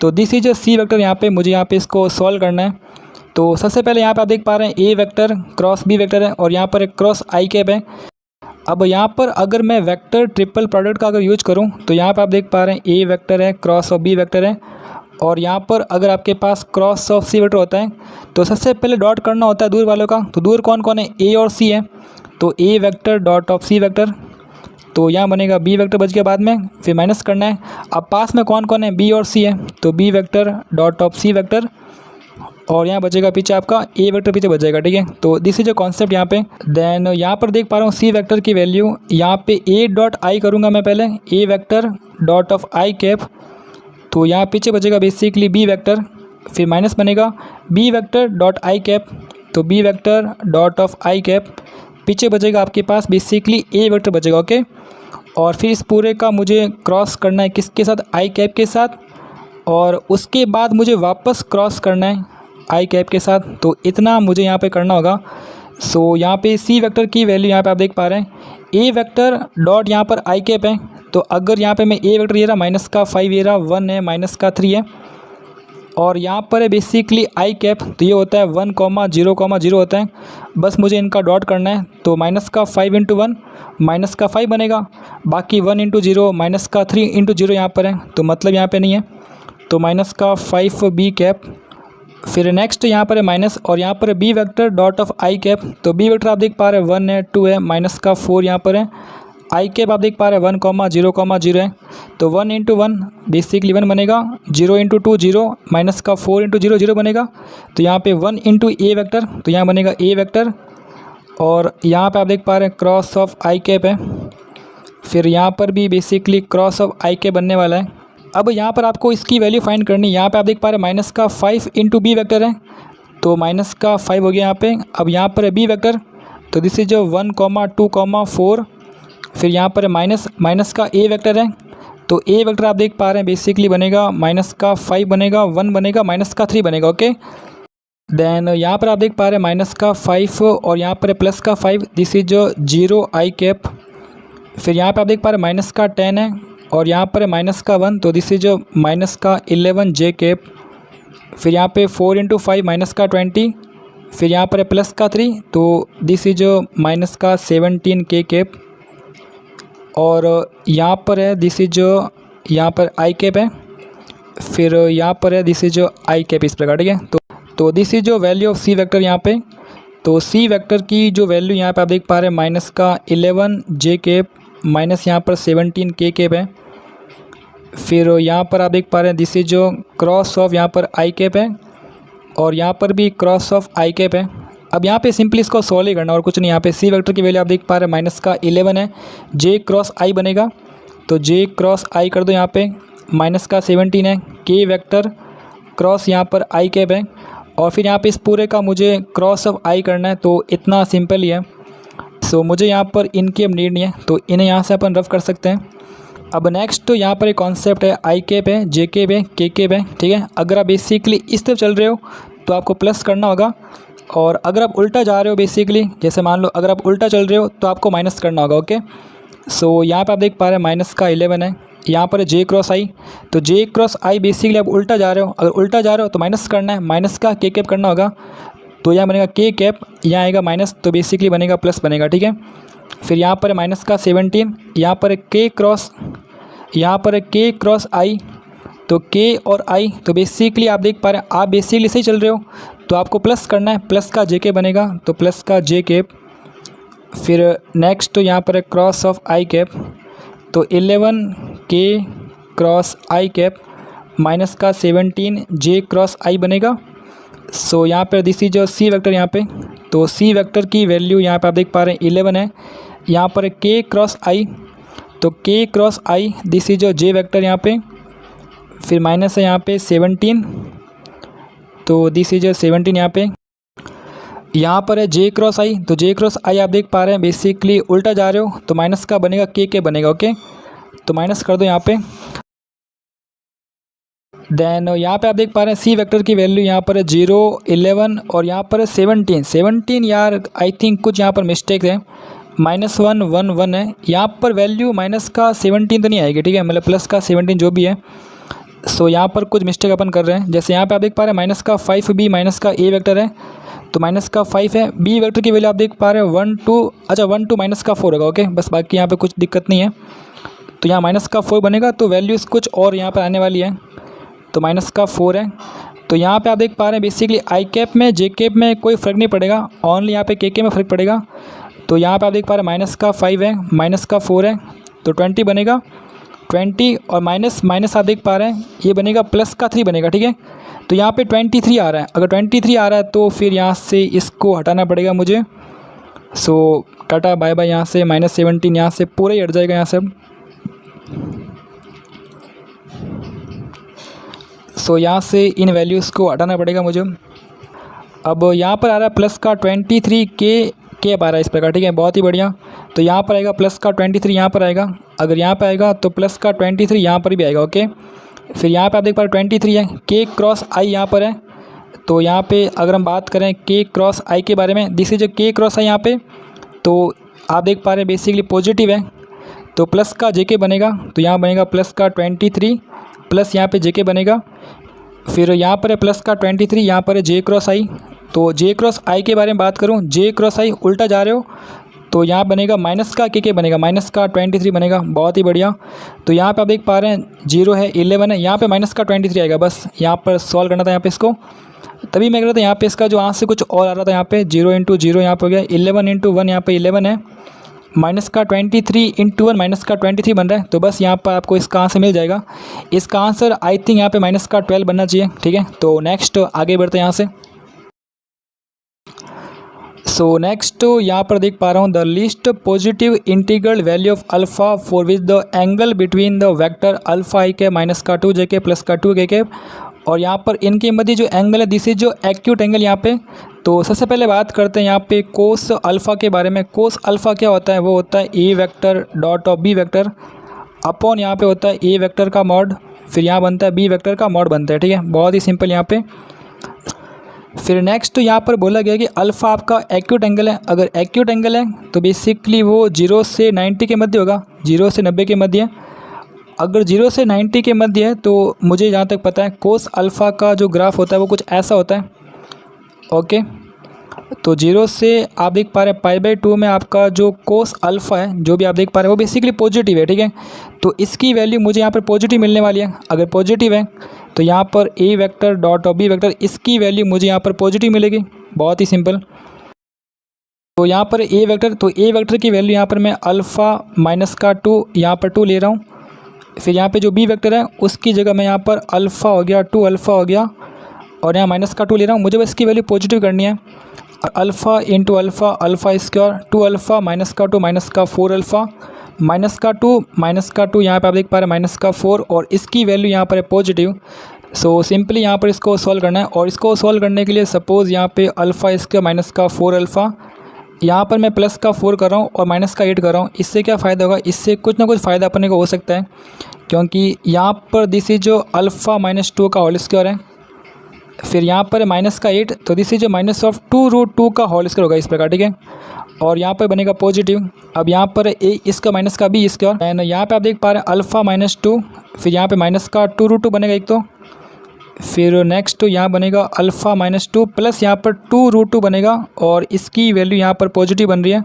[SPEAKER 1] तो दिस इज सी वेक्टर, यहाँ पे मुझे यहाँ पे इसको सॉल्व करना है। तो सबसे पहले यहाँ पे आप देख पा रहे हैं A vector cross B vector है और यहाँ पर एक क्रॉस आई कैप है। अब यहाँ पर अगर मैं वेक्टर ट्रिपल प्रोडक्ट का अगर यूज करूँ तो यहाँ पर आप देख पा रहे हैं ए वेक्टर है, क्रॉस ऑफ बी वेक्टर है, और यहाँ पर अगर आपके पास क्रॉस ऑफ सी वेक्टर होता है तो सबसे पहले डॉट करना होता है दूर वालों का। तो दूर कौन कौन है, ए और सी है, तो A vector dot of C vector, तो यहाँ बनेगा बी वेक्टर बच गया बाद में, फिर माइनस करना है। अब पास में कौन कौन है, बी और सी है, तो B vector dot of C vector, और यहाँ बचेगा पीछे आपका ए वेक्टर पीछे बच जाएगा, ठीक है। तो दिस इज जो कॉन्सेप्ट यहाँ पे। देन यहाँ पर देख पा रहा हूँ सी वेक्टर की वैल्यू, यहाँ पे ए डॉट आई करूँगा मैं पहले, A vector dot of I cap, तो यहाँ पीछे बचेगा बेसिकली बी वेक्टर, फिर माइनस बनेगा B vector dot I cap, तो B vector dot of I cap, पीछे बचेगा आपके पास बेसिकली ए वेक्टर बचेगा, ओके। और फिर इस पूरे का मुझे क्रॉस करना है किसके साथ, आई कैप के साथ, और उसके बाद मुझे वापस क्रॉस करना है आई कैप के साथ। तो इतना मुझे यहाँ पे करना होगा। सो यहाँ पे सी वेक्टर की वैल्यू यहाँ पे आप देख पा रहे हैं ए वेक्टर डॉट यहाँ पर आई कैप है। तो अगर यहाँ पे मैं ए वेक्टर ये रहा -5 ये रहा 1 है -3 है और यहाँ पर है बेसिकली आई कैप, तो ये होता है 1,0,0 होता है। बस मुझे इनका डॉट करना है। तो -5 × 1 -5 बनेगा, बाकी 1 × 0 -3 × 0 यहाँ पर है, तो मतलब यहाँ पे नहीं है, तो -5 बी कैप। फिर नेक्स्ट यहाँ पर है माइनस और यहाँ पर है B vector dot of I cap. तो बी वेक्टर आप देख पा रहे हैं 1 है 2 है -4 यहाँ पर है। आई कैप आप देख पा रहे हैं 1,0,0 है, तो 1 × 1 बेसिकली 1 बनेगा, 0 × 2 0 -4 × 0 0 बनेगा। तो यहाँ पे 1 × ए वेक्टर, तो यहाँ बनेगा ए वेक्टर और यहाँ पे आप देख पा रहे हैं क्रॉस ऑफ आई कैप है। फिर यहाँ पर भी basically cross of I cap बनने वाला है। अब यहाँ पर आपको इसकी वैल्यू फाइंड करनी है। यहाँ पे आप देख पा रहे हैं -5 × बी वेक्टर है, तो -5 हो गया यहाँ पे। अब यहाँ पर है बी वेक्टर, तो दिस इज 1,2,4। फिर यहाँ पर माइनस का ए वेक्टर है, तो ए वेक्टर आप देख पा रहे हैं बेसिकली बनेगा -5 बनेगा, 1 बनेगा, -3 बनेगा। ओके, देन यहाँ पर आप देख पा रहे हैं -5 और यहाँ पर है +5, दिस इज 0 आई कैप। फिर यहाँ पे आप देख पा रहे हैं -10 है और यहाँ पर है -1, तो दिस इज -11 जे कैप। फिर यहाँ पे 4 × 5 -20, फिर यहाँ पर है +3, तो दिस इज -17 के कैप। और यहाँ पर है दिस इज यहाँ पर आई कैप है, फिर यहाँ पर है दिस इज आई कैप, इस प्रकार। ठीक है, तो this is value of C vector यहाँ पे। तो सी वेक्टर की जो वैल्यू यहाँ पे आप देख पा रहे हैं -11 जे कैप माइनस यहाँ पर 17 के कैप है। फिर यहाँ पर आप देख पा रहे हैं दिस इज क्रॉस ऑफ यहाँ पर आई कैप है और यहाँ पर भी क्रॉस ऑफ आई कैप है। अब यहाँ पे सिंपली इसको सॉल्व ही करना और कुछ नहीं। यहाँ पे सी वेक्टर की वैल्यू आप देख पा रहे हैं -11 है, जे क्रॉस आई बनेगा, तो जे क्रॉस आई कर दो यहाँ पे, -17 है, के वेक्टर क्रॉस यहाँ पर आई कैप है और फिर यहाँ पे इस पूरे का मुझे क्रॉस ऑफ आई करना है, तो इतना सिंपल ही है। सो मुझे यहाँ पर इनकी अब नीड नहीं है, तो इन्हें यहाँ से अपन रफ कर सकते हैं। अब नेक्स्ट तो यहाँ पर एक कॉन्सेप्ट है आई कैप है, जे कैप है, के कैप है। ठीक है, अगर आप बेसिकली इस तरफ चल रहे हो तो आपको प्लस करना होगा और अगर आप उल्टा जा रहे हो बेसिकली, जैसे मान लो अगर आप उल्टा चल रहे हो तो आपको माइनस करना होगा। ओके, सो यहाँ पे आप देख पा रहे हैं -11 है, यहाँ पर जे क्रॉस आई, तो जे क्रॉस आई बेसिकली आप उल्टा जा रहे हो, अगर उल्टा जा रहे हो तो माइनस करना है, माइनस का के कैप करना होगा, तो यहाँ बनेगा के कैप, यहाँ आएगा माइनस, तो बेसिकली बनेगा प्लस बनेगा। ठीक है, फिर यहाँ पर है -17, यहाँ पर के क्रॉस, यहाँ पर के क्रॉस आई, तो के और आई, तो बेसिकली आप देख पा रहे हैं आप बेसिकली सही चल रहे हो, तो आपको प्लस करना है, प्लस का जे के बनेगा, तो प्लस का जे कैप। फिर नेक्स्ट तो यहाँ पर है क्रॉस ऑफ आई कैप, तो 11 के क्रॉस आई कैप माइनस का 17 जे क्रॉस आई बनेगा। सो यहाँ पर दिस इज सी वेक्टर यहाँ पे, तो सी वेक्टर की वैल्यू यहाँ पे आप देख पा रहे हैं 11 है, यहाँ पर के क्रॉस आई, तो के cross I this is J vector यहाँ पे, फिर माइनस है यहाँ पे 17, तो दिस इज 17 यहाँ पे। यहाँ पर है जे क्रॉस आई, तो जे क्रॉस आई आप देख पा रहे हैं बेसिकली उल्टा जा रहे हो, तो माइनस का बनेगा के बनेगा। ओके, तो माइनस कर दो यहाँ पे। देन यहाँ पे आप देख पा रहे हैं सी वेक्टर की वैल्यू यहाँ पर है 0, 11 और यहाँ पर है 17 यार आई थिंक कुछ यहाँ पर मिस्टेक है, -1 1 1 है, यहाँ पर वैल्यू माइनस का 17 तो नहीं आएगी। ठीक है, मतलब प्लस का 17 जो भी है। सो यहाँ पर कुछ मिस्टेक अपन कर रहे हैं, जैसे यहाँ पे आप देख पा रहे हैं -5 बी माइनस का ए वेक्टर है, तो -5 है, बी वेक्टर की वैल्यू आप देख पा रहे हैं 1 2, अच्छा 1 2 -4 होगा। ओके, बस बाकी यहाँ पे कुछ दिक्कत नहीं है, तो यहाँ -4 बनेगा, तो वैल्यूज़ कुछ और यहाँ पर आने वाली है, तो -4 है। तो यहाँ पे आप देख पा रहे हैं बेसिकली आई कैप में जे कैप में कोई फ़र्क नहीं पड़ेगा, ओनली यहाँ पे के में फ़र्क पड़ेगा। तो यहाँ पे आप देख पा रहे हैं -5 है, -4 है, तो 20 बनेगा, 20 और माइनस आप देख पा रहे हैं ये बनेगा +3 बनेगा। ठीक है, तो यहाँ पे 23 आ रहा है, अगर 23 आ रहा है तो फिर यहाँ से इसको हटाना पड़ेगा मुझे। सो टाटा बाय बाय, यहाँ से -17 यहाँ से पूरा ही हट जाएगा यहाँ से। सो यहाँ से इन वैल्यूज़ को हटाना पड़ेगा मुझे। अब यहाँ पर आ रहा है प्लस का 23 के आ रहा है इस प्रकार। ठीक है, बहुत ही बढ़िया। तो यहाँ पर आएगा प्लस का 23, यहाँ पर आएगा, अगर यहाँ पर आएगा तो प्लस का 23 यहाँ पर भी आएगा। ओके, फिर यहाँ पे आप देख पा रहे 23 है, के क्रॉस आई यहाँ पर है, तो यहाँ पे अगर हम बात करें के क्रॉस आई के बारे में, दिस इज जो के क्रॉस आई यहाँ पे, तो आप देख पा रहे हैं बेसिकली पॉजिटिव है, तो प्लस का जेके बनेगा, तो यहाँ बनेगा प्लस का 23 प्लस यहाँ पे जेके बनेगा। फिर यहाँ पर है प्लस का 23, यहाँ पर है जे क्रॉस आई। तो जे क्रॉस आई के बारे में बात करूँ, जे क्रॉस आई उल्टा जा रहे हो तो यहाँ बनेगा माइनस का के बनेगा, माइनस का 23 बनेगा। बहुत ही बढ़िया। तो यहाँ पे आप देख पा रहे हैं 0 है 11 है, यहाँ पे माइनस का 23 आएगा। बस यहाँ पर सॉल्व करना था यहाँ पे इसको, तभी मैं कह रहा था यहाँ पे इसका जो आंसर कुछ और आ रहा था, यहाँ पे 0 इंटू 0 यहाँ पे हो गया, 11 इंटू 1 यहाँ पे 11 है, माइनस का 23 इंटू 1 माइनस का 23 बन रहा है। तो बस यहाँ पर आपको इसका आंसर मिल जाएगा। इसका आंसर आई थिंक यहाँ पे माइनस का 12 बनना चाहिए। ठीक है, तो नेक्स्ट आगे बढ़ते हैं यहाँ से। सो नेक्स्ट यहाँ पर देख पा रहा हूँ the least positive integral value of alpha for which the angle between the vector alpha I के माइनस का 2 जे के प्लस का 2 के, और यहाँ पर इनके मध्य जो एंगल है दिस इज जो एक्यूट एंगल यहाँ पे। तो सबसे पहले बात करते हैं यहाँ पे कोस अल्फ़ा के बारे में। कोस अल्फ़ा क्या होता है, वो होता है A vector dot of B vector upon यहाँ पे होता है ए वेक्टर का मॉड, फिर यहाँ बनता है बी वेक्टर का मॉड बनता है। ठीक है, बहुत ही सिंपल यहाँ पे। फिर नेक्स्ट यहाँ पर बोला गया कि अल्फ़ा आपका एक्यूट एंगल है। अगर एक्यूट एंगल है तो बेसिकली वो 0 से 90 के मध्य होगा, 0 से 90 के मध्य। अगर 0 से 90 के मध्य है तो मुझे जहाँ तक पता है कोस अल्फ़ा का जो ग्राफ होता है वो कुछ ऐसा होता है। ओके, तो 0 से आप देख पा रहे हैं π/2 में आपका जो कोस अल्फ़ा है जो भी आप देख पा रहे हैं वो बेसिकली पॉजिटिव है। ठीक है, तो इसकी वैल्यू मुझे यहाँ पर पॉजिटिव मिलने वाली है। अगर पॉजिटिव है तो यहाँ पर A vector dot of B vector इसकी वैल्यू मुझे यहाँ पर पॉजिटिव मिलेगी। बहुत ही सिंपल। तो यहाँ पर ए वेक्टर, तो ए वेक्टर की वैल्यू यहाँ पर मैं अल्फ़ा माइनस का 2 यहाँ पर 2 ले रहा हूँ। फिर यहाँ पे जो बी वेक्टर है उसकी जगह मैं यहाँ पर अल्फ़ा हो गया 2 अल्फ़ा हो गया, और यहाँ माइनस का 2 ले रहा हूँ। मुझे बस इसकी वैल्यू पॉजिटिव करनी है। Alpha into alpha, alpha square 2 alpha minus का 2 माइनस का 4 अल्फ़ा, माइनस का 2 यहाँ पे आप देख पा रहे हैं माइनस का 4, और इसकी वैल्यू यहाँ पर है पॉजिटिव। सो सिंपली यहाँ पर इसको सॉल्व करना है, और इसको सॉल्व करने के लिए सपोज़ यहाँ पे अल्फ़ा स्क्वायर माइनस का 4 अल्फ़ा, यहाँ पर मैं प्लस का 4 कर रहा हूँ और माइनस का 8 कर रहा हूँ। इससे क्या फ़ायदा होगा, इससे कुछ ना कुछ फ़ायदा अपने को हो सकता है, क्योंकि यहाँ पर दिस इज जो अल्फ़ा माइनस 2 का होल स्क्वायर है, फिर यहाँ पर माइनस का 8, तो दिस इज जो माइनस ऑफ 2√2 का होल स्क्वायर होगा इस प्रकार। ठीक है, और यहाँ पर बनेगा पॉजिटिव। अब यहाँ पर ए इसका माइनस का बी स्क्वायर, एंड यहाँ पे आप देख पा रहे हैं अल्फ़ा माइनस 2, फिर यहाँ पे माइनस का 2√2 बनेगा एक, तो फिर नेक्स्ट यहाँ बनेगा अल्फ़ा माइनस 2 प्लस यहाँ पर 2√2 बनेगा, और इसकी वैल्यू यहाँ पर पॉजिटिव बन रही है।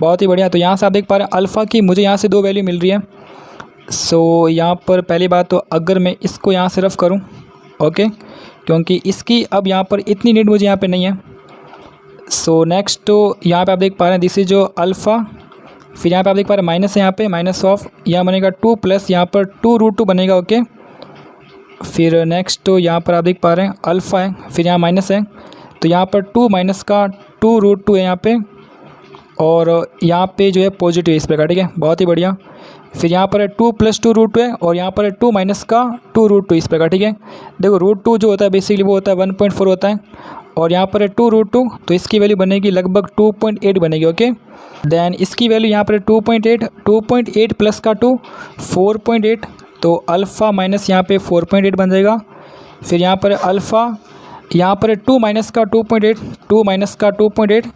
[SPEAKER 1] बहुत ही बढ़िया। तो यहाँ से आप देख पा रहे हैं अल्फ़ा की मुझे यहाँ से 2 वैल्यू मिल रही है। सो यहाँ पर पहली बात तो अगर मैं इसको यहाँ से रफ करूँ, ओके, क्योंकि इसकी अब यहाँ पर इतनी नीड मुझे यहाँ पे नहीं है। सो नेक्स्ट तो यहाँ पे आप देख पा रहे हैं दिस इज जो अल्फ़ा, फिर यहाँ पे आप देख पा रहे हैं माइनस है, यहाँ पे माइनस ऑफ यहाँ बनेगा 2 प्लस यहाँ पर 2√2 बनेगा। ओके, फिर नेक्स्ट तो यहाँ पर आप देख पा रहे हैं अल्फ़ा है, फिर यहाँ माइनस है, तो यहाँ पर 2 माइनस का 2√2 है यहाँ पे, और यहाँ पे जो है पॉजिटिव इस प्रकार। ठीक है, बहुत ही बढ़िया। फिर यहाँ पर है 2 प्लस 2√2 है, और यहाँ पर है 2 माइनस का 2√2 इस प्रकार। ठीक है, देखो √2 जो होता है बेसिकली वो होता है 1.4 होता है, और यहाँ पर है 2√2, तो इसकी वैल्यू बनेगी लगभग 2.8 बनेगी। ओके, देन इसकी वैल्यू यहाँ पर है 2.8 प्लस का 2 4.8, तो अल्फ़ा माइनस यहाँ पे 4.8 बन जाएगा। फिर यहाँ पर अल्फ़ा, यहाँ पर 2 माइनस का 2.8, 2 माइनस का 2.8,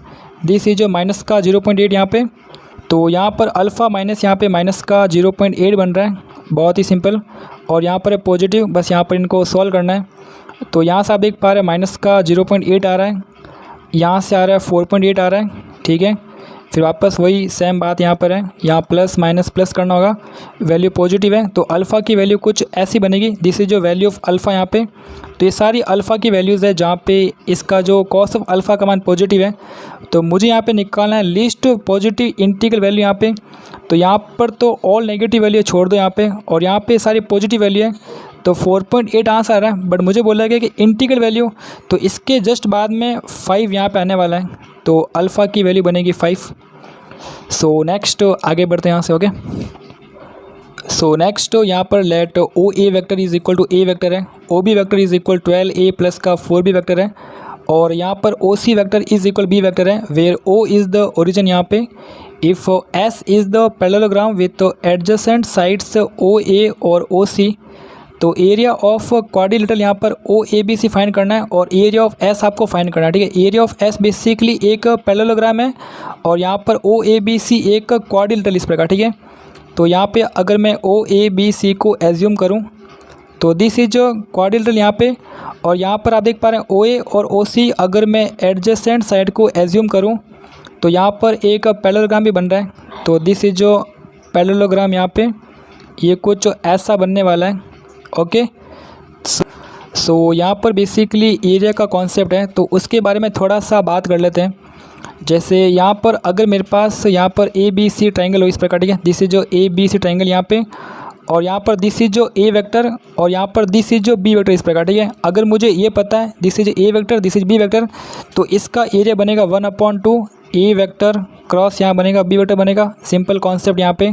[SPEAKER 1] दिस इज जो माइनस का 0.8 यहाँ पे, तो यहाँ पर अल्फ़ा माइनस यहाँ पे माइनस का 0.8 बन रहा है। बहुत ही सिंपल। और यहाँ पर है पॉजिटिव, बस यहाँ पर इनको सॉल्व करना है। तो यहाँ से आप देख पा रहे हैं माइनस का 0.8 आ रहा है, यहाँ से आ रहा है 4.8 आ रहा है। ठीक है, फिर वापस वही सेम बात यहाँ पर है, यहाँ प्लस माइनस प्लस करना होगा, वैल्यू पॉजिटिव है तो अल्फ़ा की वैल्यू कुछ ऐसी बनेगी, दिस इज जो वैल्यू ऑफ अल्फ़ा यहाँ पे। तो ये सारी अल्फ़ा की वैल्यूज़ है जहाँ पे इसका जो कॉस ऑफ अल्फ़ा का मान पॉजिटिव है, तो मुझे यहाँ पे निकालना है लीस्ट पॉजिटिव इंटीग्रल वैल्यू यहाँ पे। तो यहाँ पर तो ऑल नेगेटिव वैल्यू छोड़ दो यहाँ पे, और यहाँ पे सारी पॉजिटिव वैल्यू है, तो 4.8 आंसर आ रहा है। बट मुझे बोला गया कि इंटीग्रल वैल्यू, तो इसके जस्ट बाद में 5 यहाँ पे आने वाला है, तो अल्फ़ा की वैल्यू बनेगी 5। सो नेक्स्ट आगे बढ़ते हैं यहाँ से। ओके, सो नेक्स्ट यहाँ पर let O A vector is equal to A vector है, O B vector is equal 12a plus का 4b वेक्टर है, और यहाँ पर O C vector is equal B vector है, where O is the origin यहाँ पे, if S is the parallelogram with adjacent sides O A और O सी, तो एरिया ऑफ क्वाड्रिलेटरल यहाँ पर OABC फाइंड करना है और एरिया ऑफ एस आपको फाइंड करना है, ठीक है। एरिया ऑफ एस बेसिकली एक पैरेललोग्राम है और यहाँ पर OABC एक क्वाड्रिलेटरल इस प्रकार, ठीक है। तो यहाँ पे अगर मैं OABC को एज्यूम करूँ तो दिस इज जो क्वाड्रिलेटरल यहाँ पे, और यहाँ पर आप देख पा रहे हैं OA और OC अगर मैं एडजेसेंट साइड को एज्यूम करूँ तो यहाँ पर एक पैरेललोग्राम भी बन रहा है। तो दिस इज जो पैरेललोग्राम यहाँ पे ये कुछ ऐसा बनने वाला है, ओके। सो यहाँ पर बेसिकली एरिया का कॉन्सेप्ट है, तो उसके बारे में थोड़ा सा बात कर लेते हैं। जैसे यहाँ पर अगर मेरे पास यहाँ पर ABC ट्रायंगल हो इस प्रकार, ठीक है। दिस इज जो ABC ट्रायंगल यहाँ पे, और यहाँ पर दिस इज जो A वेक्टर और यहाँ पर दिस इज जो B वेक्टर इस प्रकार, ठीक है। अगर मुझे ये पता है this is A vector this is B vector, तो इसका एरिया बनेगा 1/2 A वेक्टर क्रॉस यहाँ बनेगा B वेक्टर बनेगा, सिंपल कॉन्सेप्ट यहाँ पे।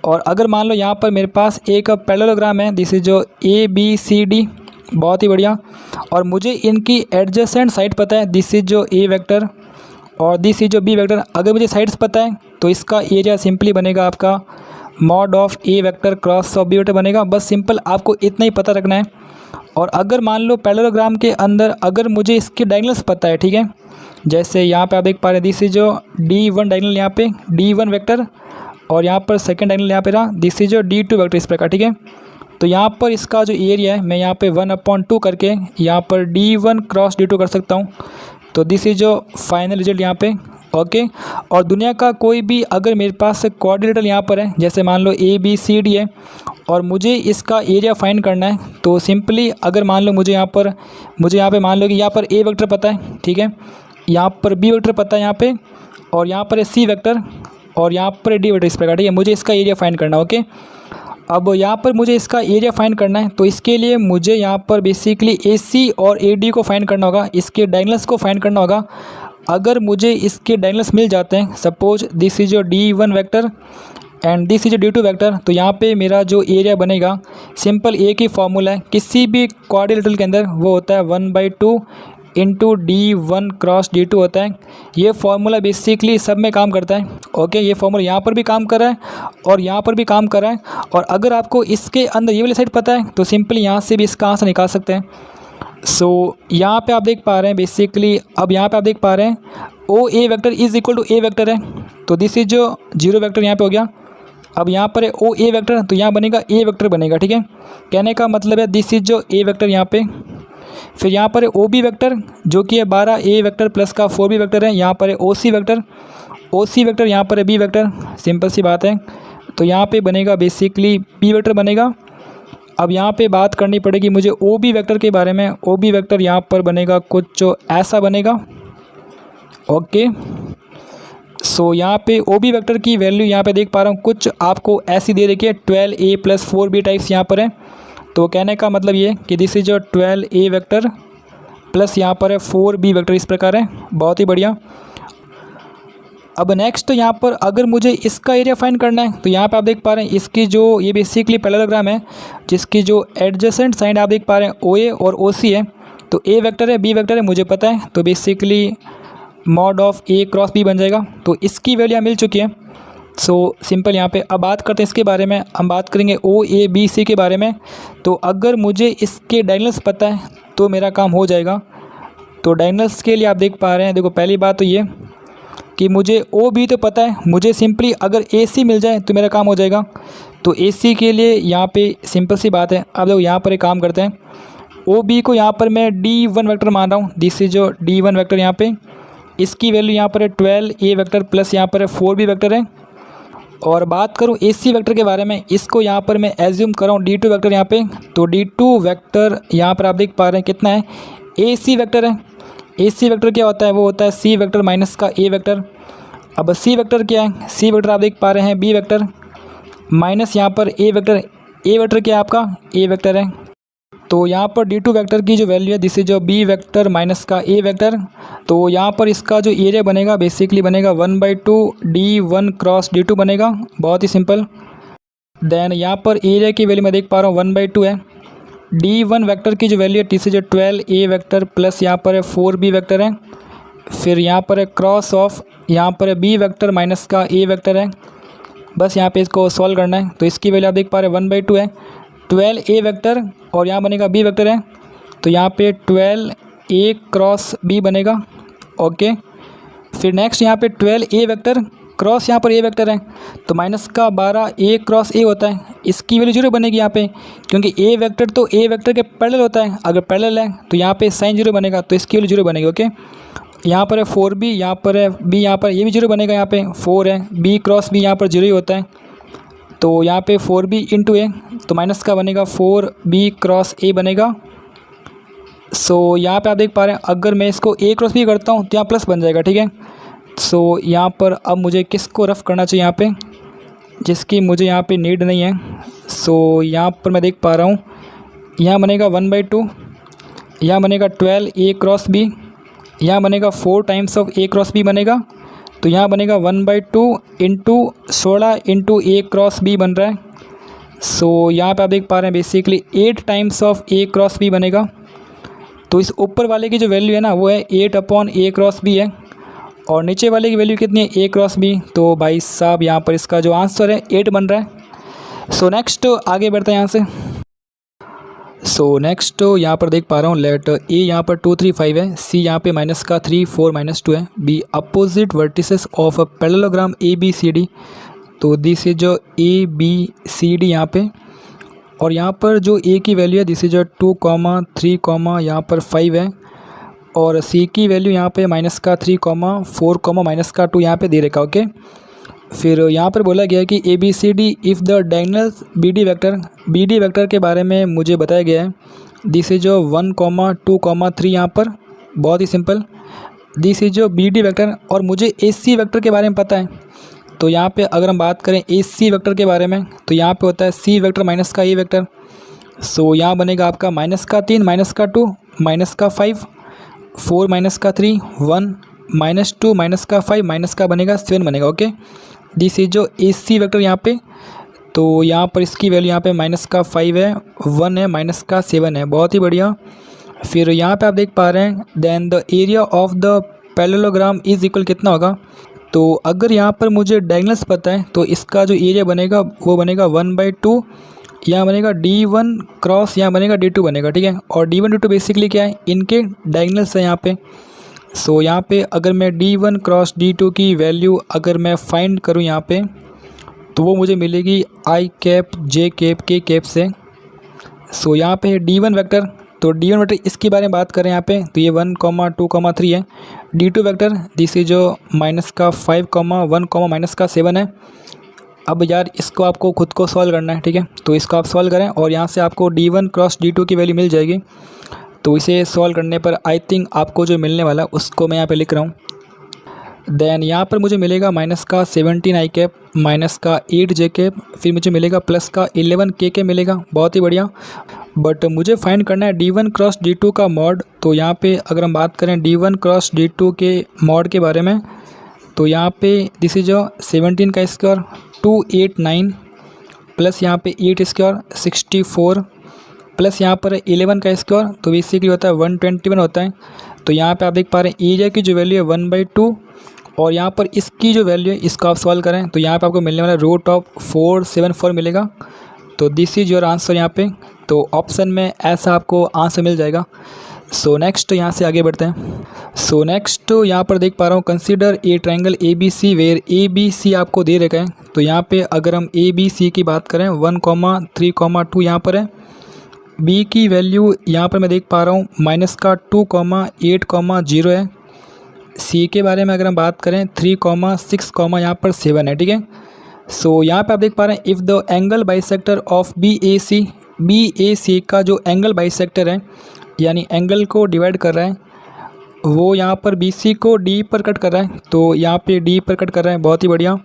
[SPEAKER 1] और अगर मान लो यहाँ पर मेरे पास एक पैरेललोग्राम है, दिस इज जो ABCD, बहुत ही बढ़िया, और मुझे इनकी एडजेसेंट साइड पता है, दिस इज जो A वेक्टर और दिस इज जो B वेक्टर। अगर मुझे साइड्स पता है तो इसका एरिया सिंपली बनेगा आपका mod of A vector cross of B vector बनेगा। बस सिंपल आपको इतना ही पता रखना है। और अगर मान लो पैरेललोग्राम के अंदर अगर मुझे इसके डायगोनल्स पता है, ठीक है, जैसे यहाँ पे आप देख पा रहे हैं दिस इज जो D1 डायगोनल यहाँ पे D1 वेक्टर और यहाँ पर सेकंड डायगोनल यहाँ पे रहा दिस इज जो D2 वेक्टर इस प्रकार, ठीक है। तो यहाँ पर इसका जो एरिया है मैं यहाँ पे 1/2 करके यहाँ पर D1 क्रॉस D2 कर सकता हूँ। तो दिस इज जो फाइनल रिजल्ट यहाँ पे, ओके। और दुनिया का कोई भी अगर मेरे पास क्वाड्रिलेटरल यहाँ पर है, जैसे मान लो ABCD है और मुझे इसका एरिया फाइंड करना है, तो सिंपली अगर मान लो मुझे यहाँ पे मान लो कि यहाँ पर A वेक्टर पता है, ठीक है, यहाँ पर B वेक्टर पता है यहाँ पे, और यहाँ पर है C वेक्टर और यहाँ पर D वेक्टर इस प्रकार, ठीक है। मुझे इसका एरिया फाइंड करना है, ओके। अब यहाँ पर मुझे इसका एरिया फाइंड करना है, तो इसके लिए मुझे यहाँ पर बेसिकली AC और AD को फाइंड करना होगा, इसके डायगोनल्स को फाइंड करना होगा। अगर मुझे इसके डायगोनल्स मिल जाते हैं, सपोज दिस इज जो D1 vector and this is D2 vector, तो यहाँ पे मेरा जो एरिया बनेगा सिंपल एक ही फॉर्मूला है किसी भी क्वाड्रिलेटरल के अंदर, वो होता है 1/2 इंटू D1 क्रॉस D2 होता है। ये फार्मूला बेसिकली सब में काम करता है, ओके। ये फार्मूला यहाँ पर भी काम कर रहा है और यहाँ पर भी काम कर रहा है। और अगर आपको इसके अंदर ये वाली साइड पता है तो सिंपली यहाँ से भी इसका आंसर निकाल सकते हैं। सो यहाँ पे आप देख पा रहे हैं बेसिकली, अब यहाँ पे आप देख पा रहे हैं OA vector is equal to A vector है, तो दिस इज जो 0 वेक्टर यहाँ पे हो गया। अब यहाँ पर है OA वेक्टर, तो यहाँ बनेगा A वेक्टर बनेगा, ठीक है। कहने का मतलब है दिस इज जो A वेक्टर यहाँ पे, फिर यहाँ पर है OB वेक्टर जो कि है 12A वेक्टर प्लस का 4B वेक्टर है। यहाँ पर है OC वेक्टर यहाँ पर है B वेक्टर, सिंपल सी बात है। तो यहाँ पे बनेगा बेसिकली B वेक्टर बनेगा। अब यहाँ पे बात करनी पड़ेगी मुझे OB वेक्टर के बारे में। OB वेक्टर यहाँ पर बनेगा कुछ जो ऐसा बनेगा, ओके। सो यहाँ पे OB वेक्टर की वैल्यू यहाँ पे देख पा रहा हूँ कुछ आपको ऐसी दे रखी है 12A प्लस 4B टाइप्स यहाँ पर है। तो कहने का मतलब ये कि दिस इज जो 12A वेक्टर प्लस यहाँ पर है 4B वेक्टर इस प्रकार है, बहुत ही बढ़िया। अब नेक्स्ट यहाँ पर अगर मुझे इसका एरिया फाइंड करना है, तो यहाँ पे आप देख पा रहे हैं इसकी जो ये बेसिकली पैरेललोग्राम है जिसकी जो एडजेसेंट साइड आप देख पा रहे हैं OA और OC है। तो A वेक्टर है B वेक्टर है मुझे पता है, तो basically mod of A cross B बन जाएगा। तो इसकी वैल्यू मिल चुकी है। सो सिंपल यहाँ पे अब बात करते हैं इसके बारे में, हम बात करेंगे OABC के बारे में। तो अगर मुझे इसके डायगोनल्स पता है तो मेरा काम हो जाएगा। तो डायगोनल्स के लिए आप देख पा रहे हैं, देखो पहली बात तो ये कि मुझे OB तो पता है, मुझे सिंपली अगर AC मिल जाए तो मेरा काम हो जाएगा। तो AC के लिए यहाँ पे सिंपल सी बात है। अब लोग यहाँ पर एक काम करते हैं, OB को यहाँ पर मैं D1 वेक्टर मान रहा हूँ, दिस इज जो D1 वेक्टर यहाँ पे, इसकी वैल्यू यहाँ पर है 12A वेक्टर प्लस यहाँ पर है 4B वेक्टर है। और बात करूँ AC वेक्टर के बारे में, इसको यहाँ पर मैं एज्यूम कर रहा हूँ D2 वेक्टर यहाँ पे। तो D2 वेक्टर यहाँ पर आप देख पा रहे हैं कितना है, AC वेक्टर है। AC वेक्टर क्या होता है, वो होता है C वेक्टर माइनस का A वेक्टर। अब C वेक्टर क्या है, C वेक्टर आप देख पा रहे हैं B वेक्टर माइनस यहाँ पर A वेक्टर। A वेक्टर क्या है आपका, A वेक्टर है। तो यहाँ पर D2 वेक्टर की जो वैल्यू है दिस इज जो B वेक्टर माइनस का A वेक्टर। तो यहाँ पर इसका जो एरिया बनेगा बेसिकली बनेगा 1/2 D1 क्रॉस D2 बनेगा, बहुत ही सिंपल। देन यहाँ पर एरिया की वैल्यू मैं देख पा रहा हूँ 1/2 है। D1 वेक्टर की जो वैल्यू है this is 12A vector plus यहाँ पर है 4B वेक्टर है। फिर यहाँ पर है क्रॉस ऑफ यहाँ पर है B वेक्टर माइनस का A वेक्टर है। बस यहाँ पे इसको सॉल्व करना है। तो इसकी वैल्यू आप देख पा रहे हैं 1/2 है। 12A वेक्टर और यहाँ बनेगा B वेक्टर है, तो यहाँ पे 12A क्रॉस B बनेगा। ओके, फिर नेक्स्ट यहाँ पे 12A वेक्टर क्रॉस यहाँ पर A वेक्टर है, तो माइनस का 12A क्रॉस A होता है, इसकी वैल्यू 0 बनेगी यहाँ पे, क्योंकि A वेक्टर तो A वेक्टर के पैरेलल होता है, अगर पैरेलल है तो यहाँ पे साइन 0 बनेगा, तो इसकी वैल्यू 0 बनेगी। ओके, यहाँ पर है 4B, यहाँ पर है B, यहाँ पर ये भी 0 बनेगा, यहाँ पे 4 है, B क्रॉस B यहाँ पर 0 ही होता है, तो यहाँ पे 4B इंटू A, तो माइनस का बनेगा 4B क्रॉस A बनेगा। सो यहाँ पे आप देख पा रहे हैं, अगर मैं इसको A क्रॉस B करता हूँ तो यहाँ प्लस बन जाएगा। ठीक है, सो यहाँ पर अब मुझे किसको रफ़ करना चाहिए यहाँ पे, जिसकी मुझे यहाँ पे नीड नहीं है। सो यहाँ पर मैं देख पा रहा हूँ, यहाँ बनेगा 1/2, यहाँ बनेगा 12A क्रॉस B, यहाँ बनेगा 4 times of A cross B बनेगा, तो यहाँ बनेगा 1/2 into 16 into A cross B बन रहा है। सो यहाँ पे आप देख पा रहे हैं basically 8 times of A cross B बनेगा, तो इस ऊपर वाले की जो वैल्यू है ना वो है 8/A क्रॉस B है, और नीचे वाले की वैल्यू कितनी है A क्रॉस B, तो भाई साहब यहाँ पर इसका जो आंसर है 8 बन रहा है। सो नेक्स्ट आगे बढ़ते हैं यहाँ से। सो नेक्स्ट यहाँ पर देख पा रहा हूँ, लेट A यहाँ पर 2 3 5 है, C यहाँ पे माइनस का 3 4 -2 है, B opposite vertices of a parallelogram ABCD, तो दिस इज जो ABCD यहाँ पे, और यहाँ पर जो A की वैल्यू है दिस इज 2, 3, यहाँ पर 5 है, और C की वैल्यू यहाँ पे माइनस का 3, 4, माइनस का 2 यहाँ पे दे रखा। ओके, फिर यहाँ पर बोला गया है कि ABCD if the diagonal BD vector के बारे में मुझे बताया गया है, दिस इज जो 1, 2, 3 यहाँ पर, बहुत ही सिंपल, दिस इज जो BD वेक्टर, और मुझे AC वेक्टर के बारे में पता है, तो यहाँ पे अगर हम बात करें AC वेक्टर के बारे में तो यहाँ पे होता है C वेक्टर माइनस का A वेक्टर। सो यहाँ बनेगा आपका माइनस का 3, माइनस का 2, माइनस का 5, 4 माइनस का 3, 1, -2, माइनस का 5, माइनस का बनेगा 7 बनेगा। ओके, दिस इज जो AC वेक्टर यहाँ पे, तो यहाँ पर इसकी वैल्यू यहाँ पे माइनस का 5 है, 1 है, माइनस का 7 है, बहुत ही बढ़िया। फिर यहाँ पे आप देख पा रहे हैं then the area of the parallelogram is equal कितना होगा, तो अगर यहाँ पर मुझे डायगोनल्स पता है तो इसका जो एरिया बनेगा वो बनेगा 1/2, यहाँ बनेगा D1 क्रॉस यहाँ बनेगा D2 बनेगा। ठीक है, और D1 D2 बेसिकली क्या है, इनके डायगोनल्स है यहाँ पे। सो यहाँ पे अगर मैं D1 क्रॉस D2 की वैल्यू अगर मैं फाइंड करूँ यहाँ पे, तो वो मुझे मिलेगी I cap J cap K cap से। सो यहाँ पे है D1 वेक्टर, तो D1 वेक्टर इसके बारे में बात करें यहाँ पे, तो ये 1, 2, 3 है। D2 वेक्टर दिस इज जो माइनस का 5, 1, माइनस का 7 है। अब यार इसको आपको खुद को सॉल्व करना है। ठीक है, तो इसको आप सॉल्व करें और यहाँ से आपको D1 क्रॉस D2 की वैल्यू मिल जाएगी। तो इसे सॉल्व करने पर आई थिंक आपको जो मिलने वाला उसको मैं यहाँ पे लिख रहा हूँ। देन यहाँ पर मुझे मिलेगा माइनस का 17 I कैप, माइनस का 8 J कैप, फिर मुझे मिलेगा प्लस का 11 K कैप मिलेगा, बहुत ही बढ़िया। बट मुझे फाइंड करना है D1 क्रॉस D2 का मॉड। तो यहाँ पे अगर हम बात करें D1 क्रॉस D2 के मॉड के बारे में, तो यहाँ पे दिस इज जो 17 का स्क्वायर 289 प्लस यहाँ पे 8 स्क्वायर 64 प्लस यहाँ पर 11 का स्क्वायर, तो बेसिकली होता है 121 होता है। तो यहाँ पे आप देख पा रहे हैं एरिया की जो वैल्यू है 1/2, और यहाँ पर इसकी जो वैल्यू है इसको आप सॉल्व करें तो यहाँ पे आपको मिलने वाला √474 मिलेगा। तो दिस इज योर आंसर यहाँ पे, तो ऑप्शन में ऐसा आपको आंसर मिल जाएगा। सो नेक्स्ट यहाँ से आगे बढ़ते हैं। सो नेक्स्ट यहाँ पर देख पा रहा हूँ consider a triangle ABC where ABC आपको दे रखा है। तो यहाँ पे अगर हम ABC की बात करें 1, 3, 2 यहाँ पर है। B की वैल्यू यहाँ पर मैं देख पा रहा हूँ माइनस का 2, 8, 0 है। C के बारे में अगर हम बात करें 3, 6, यहाँ पर 7 है। ठीक है, सो यहाँ पे आप देख पा रहे हैं if the angle bisector of BAC का जो एंगल बाइसेक्टर है यानी एंगल को डिवाइड कर रहा है वो यहाँ पर BC को D पर कट कर रहा है, तो यहाँ पे D पर कट कर रहा है, बहुत ही बढ़िया।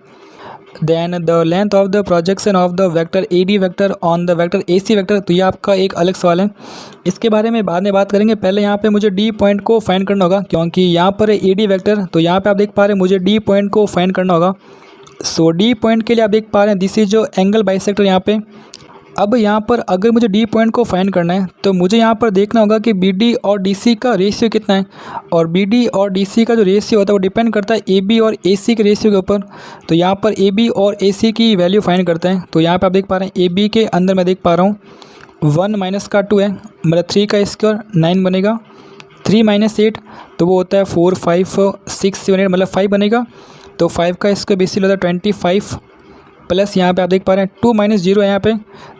[SPEAKER 1] Then the length of the projection of the vector AD vector on the vector AC vector, तो ये आपका एक अलग सवाल है, इसके बारे में बाद में बात करेंगे। पहले यहाँ पे मुझे D पॉइंट को फाइंड करना होगा क्योंकि यहाँ पर है AD वेक्टर, तो यहाँ पे आप देख पा रहे हैं मुझे D पॉइंट को फाइंड करना होगा। सो D पॉइंट के लिए आप देख पा रहे हैं दिस इज जो एंगल बाइसेक्टर यहाँ पे। अब यहाँ पर अगर मुझे D पॉइंट को फाइंड करना है तो मुझे यहाँ पर देखना होगा कि BD और DC का रेशियो कितना है, और BD और DC का जो रेशियो होता है वो डिपेंड करता है AB और AC के रेशियो के ऊपर। तो यहाँ पर AB और AC की वैल्यू फाइंड करते हैं। तो यहाँ पे आप देख पा रहे हैं AB के अंदर मैं देख पा रहा हूँ 1 माइनस का 2 है, मतलब 3 का स्क्वायर 9 बनेगा। 3 माइनस 8 तो वो होता है 4 5 6 7 8, मतलब 5 बनेगा। तो 5 का स्क्वायर बेसिकली होता है 25 प्लस यहाँ पे आप देख पा रहे हैं 2 माइनस 0 है यहाँ पे,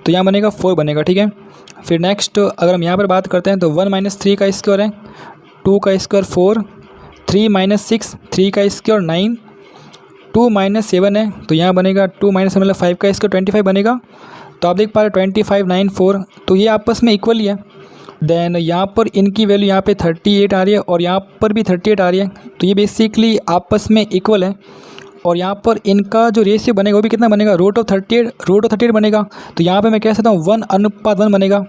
[SPEAKER 1] तो यहाँ बनेगा 4 बनेगा, ठीक है। फिर नेक्स्ट अगर हम यहाँ पर बात करते हैं तो 1 माइनस 3 का स्क्वायर है, 2 का स्क्वायर 4, 3 माइनस 6 3 का स्क्वायर 9, 2 माइनस 7 है तो यहाँ बनेगा 2 माइनस मतलब 5 का स्क्वायर 25 बनेगा। तो आप देख पा रहे हैं 25 9 4, तो ये आपस में इक्वल ही है। देन यहाँ पर इनकी वैल्यू यहाँ पे 38 आ रही है और यहाँ पर भी 38 आ रही है, तो ये बेसिकली आपस में इक्वल है। और यहाँ पर इनका जो रेशियो बनेगा वो भी कितना बनेगा, रूट ऑफ 38 बनेगा। तो यहाँ पे मैं कह सकता हूँ 1:1 बनेगा।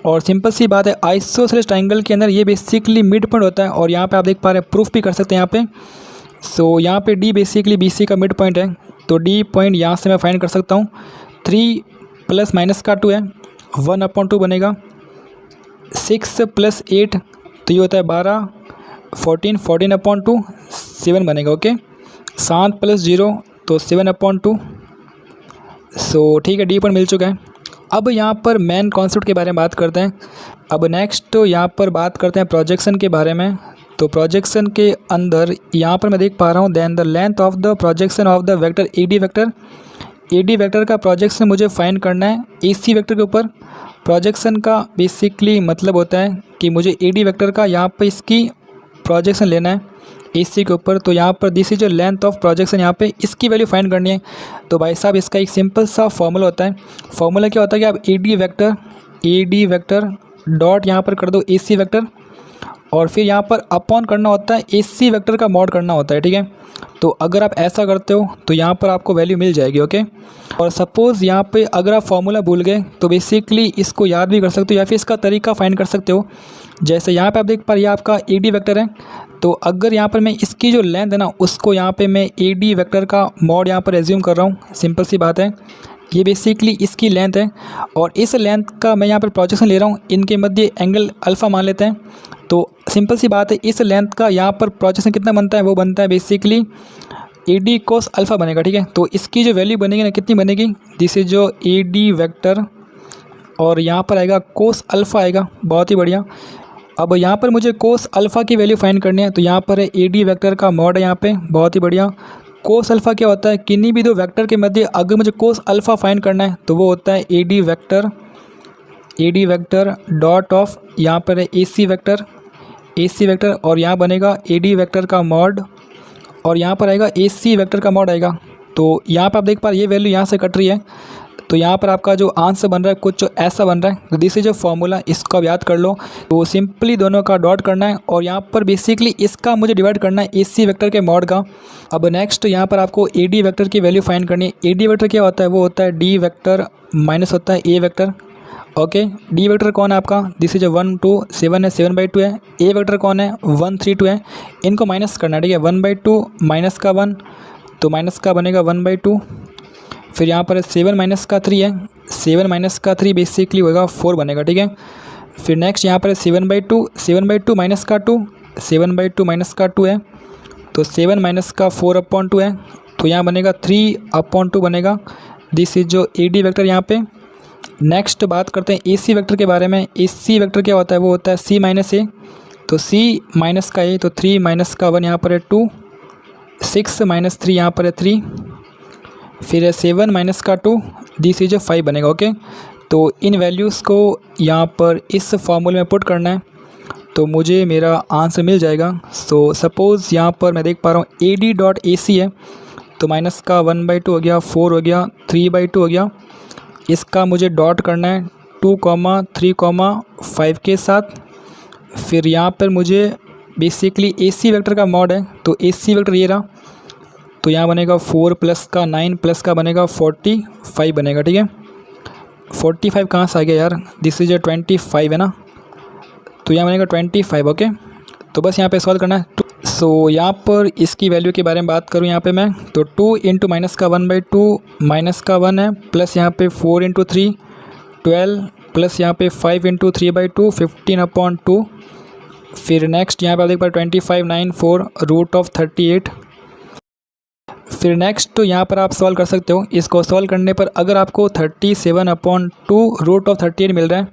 [SPEAKER 1] और सिंपल सी बात है, आइसोसेलेस ट्राइंगल के अंदर ये बेसिकली मिड पॉइंट होता है। और यहाँ पे आप देख पा रहे हैं, प्रूफ भी कर सकते हैं यहाँ पे। सो यहाँ पे डी बेसिकली BC का मिड पॉइंट है, तो डी पॉइंट यहाँ से मैं फाइंड कर सकता हूँ। 3 प्लस माइनस का 2 है, 1/2 बनेगा। 6 प्लस 8 तो ये होता है 12, 14 14/2 7 बनेगा, ओके। 7 प्लस 0 तो 7/2। सो ठीक है, डी पॉइंट मिल चुका है। अब यहाँ पर मेन कॉन्सेप्ट के बारे में बात करते हैं। अब नेक्स्ट यहाँ पर बात करते हैं प्रोजेक्शन के बारे में। तो प्रोजेक्शन के अंदर यहाँ पर मैं देख पा रहा हूँ, then the length of the projection of the vector AD vector का प्रोजेक्शन मुझे फाइंड करना है AC वेक्टर के ऊपर। प्रोजेक्शन का बेसिकली मतलब होता है कि मुझे AD वेक्टर का यहाँ पर इसकी प्रोजेक्शन लेना है AC के ऊपर। तो यहाँ पर दिस इज जो लेंथ ऑफ प्रोजेक्शन, यहाँ पे इसकी वैल्यू फाइंड करनी है। तो भाई साहब इसका एक सिंपल सा फॉर्मूला होता है। फॉर्मूला क्या होता है कि आप AD वेक्टर डॉट यहाँ पर कर दो AC वेक्टर, और फिर यहाँ पर अपॉन करना होता है AC वेक्टर का मॉड करना होता है, ठीक है। तो अगर आप ऐसा करते हो तो यहाँ पर आपको वैल्यू मिल जाएगी, ओके। और सपोज़ यहाँ पे अगर आप फॉर्मूला भूल गए तो बेसिकली इसको याद भी कर सकते हो या फिर इसका तरीका फाइंड कर सकते हो। जैसे यहाँ पे आप देख पा रहे हैं आपका AD वेक्टर है, तो अगर यहाँ पर मैं इसकी जो लेंथ है ना उसको यहाँ पे मैं AD वेक्टर का मॉड यहाँ पर एज्यूम कर रहा हूँ। सिंपल सी बात है, ये बेसिकली इसकी लेंथ है और इस लेंथ का मैं यहाँ पर प्रोजेक्शन ले रहा हूँ। इनके मध्य एंगल अल्फ़ा मान लेते हैं। तो सिंपल सी बात है, इस लेंथ का यहाँ पर प्रोजेक्शन कितना बनता है, वो बनता है बेसिकली AD cos अल्फ़ा बनेगा, ठीक है। तो इसकी जो वैल्यू बनेगी ना कितनी बनेगी, दिस इज जो AD वेक्टर और यहाँ पर आएगा cos अल्फ़ा आएगा, बहुत ही बढ़िया। अब यहाँ पर मुझे cos अल्फ़ा की वैल्यू फाइंड करनी है, तो यहाँ पर है AD वेक्टर का मॉड है यहाँ पे, बहुत ही बढ़िया। cos अल्फ़ा क्या होता है, किन्हीं भी दो वेक्टर के मध्य अगर मुझे cos अल्फ़ा फाइंड करना है तो वो होता है AD वेक्टर डॉट ऑफ यहाँ पर है AC वेक्टर और यहाँ बनेगा AD वेक्टर का मॉड और यहाँ पर आएगा AC वेक्टर का मॉड आएगा। तो यहाँ पर आप देख पा रहे ये वैल्यू यहाँ से कट रही है, तो यहाँ पर आपका जो आंसर बन रहा है कुछ ऐसा बन रहा है। तो दिस इज जो फॉर्मूला, इसको आप याद कर लो। तो सिंपली दोनों का डॉट करना है और यहाँ पर बेसिकली इसका मुझे डिवाइड करना है AC वेक्टर के मॉड का। अब नेक्स्ट यहाँ पर आपको AD वेक्टर की वैल्यू फाइंड करनी है। AD वेक्टर क्या होता है, वो होता है D वेक्टर माइनस होता है A vector, okay. D vector कौन है आपका, दिस इज 1 2 7 है, 7/2 है। A वेक्टर कौन है, 1 3 2 है। इनको माइनस करना है, ठीक है। 1/2 माइनस का 1 तो माइनस का बनेगा 1/2। फिर यहाँ पर 7 माइनस का 3 है, 7 माइनस का 3 बेसिकली होगा 4 बनेगा, ठीक है। फिर नेक्स्ट यहाँ पर 7/2 माइनस का 2, 7/2 माइनस का 2 है, तो 7 माइनस का 4/2 है, तो यहाँ बनेगा 3/2 बनेगा। दिस इज जो AD वेक्टर यहाँ पे। नेक्स्ट बात करते हैं AC वेक्टर के बारे में। AC वेक्टर क्या होता है, वो होता है C माइनस A, तो C माइनस का A तो 3 माइनस का 1 यहाँ पर है 2, 6 माइनस 3 यहाँ पर है 3, फिर है 7 माइनस का 2, दिस इज 5 बनेगा, ओके। तो इन वैल्यूज़ को यहाँ पर इस फॉर्मूले में पुट करना है तो मुझे मेरा आंसर मिल जाएगा। सो सपोज़ यहाँ पर मैं देख पा रहा हूँ AD डॉट AC है, तो माइनस का 1/2 हो गया, 4 हो गया, 3/2 हो गया। इसका मुझे डॉट करना है 2, 3, 5 के साथ। फिर यहाँ पर मुझे बेसिकली AC वेक्टर का मॉड है, तो AC वेक्टर ये रहा, तो यहाँ बनेगा 4 प्लस का 9 प्लस का बनेगा 45 बनेगा, ठीक है। 45 कहाँ से आ गया यार, दिस इज 25 है ना, तो यहाँ बनेगा 25, ओके। तो बस यहाँ पे सॉल्व करना है। सो यहाँ पर इसकी वैल्यू के बारे में बात करूँ यहाँ पे मैं, तो 2 इंटू माइनस का 1/2 माइनस का 1 है, प्लस यहाँ पे 4 इंटू 3 12, प्लस यहाँ पे 5 इंटू 3/2 15/2। फिर नेक्स्ट यहाँ पे आप देख पा 25 9 4 रूट ऑफ 38। फिर नेक्स्ट यहाँ पर आप सॉल्व कर सकते हो। इसको सॉल्व करने पर अगर आपको 37/2 √38 मिल रहा है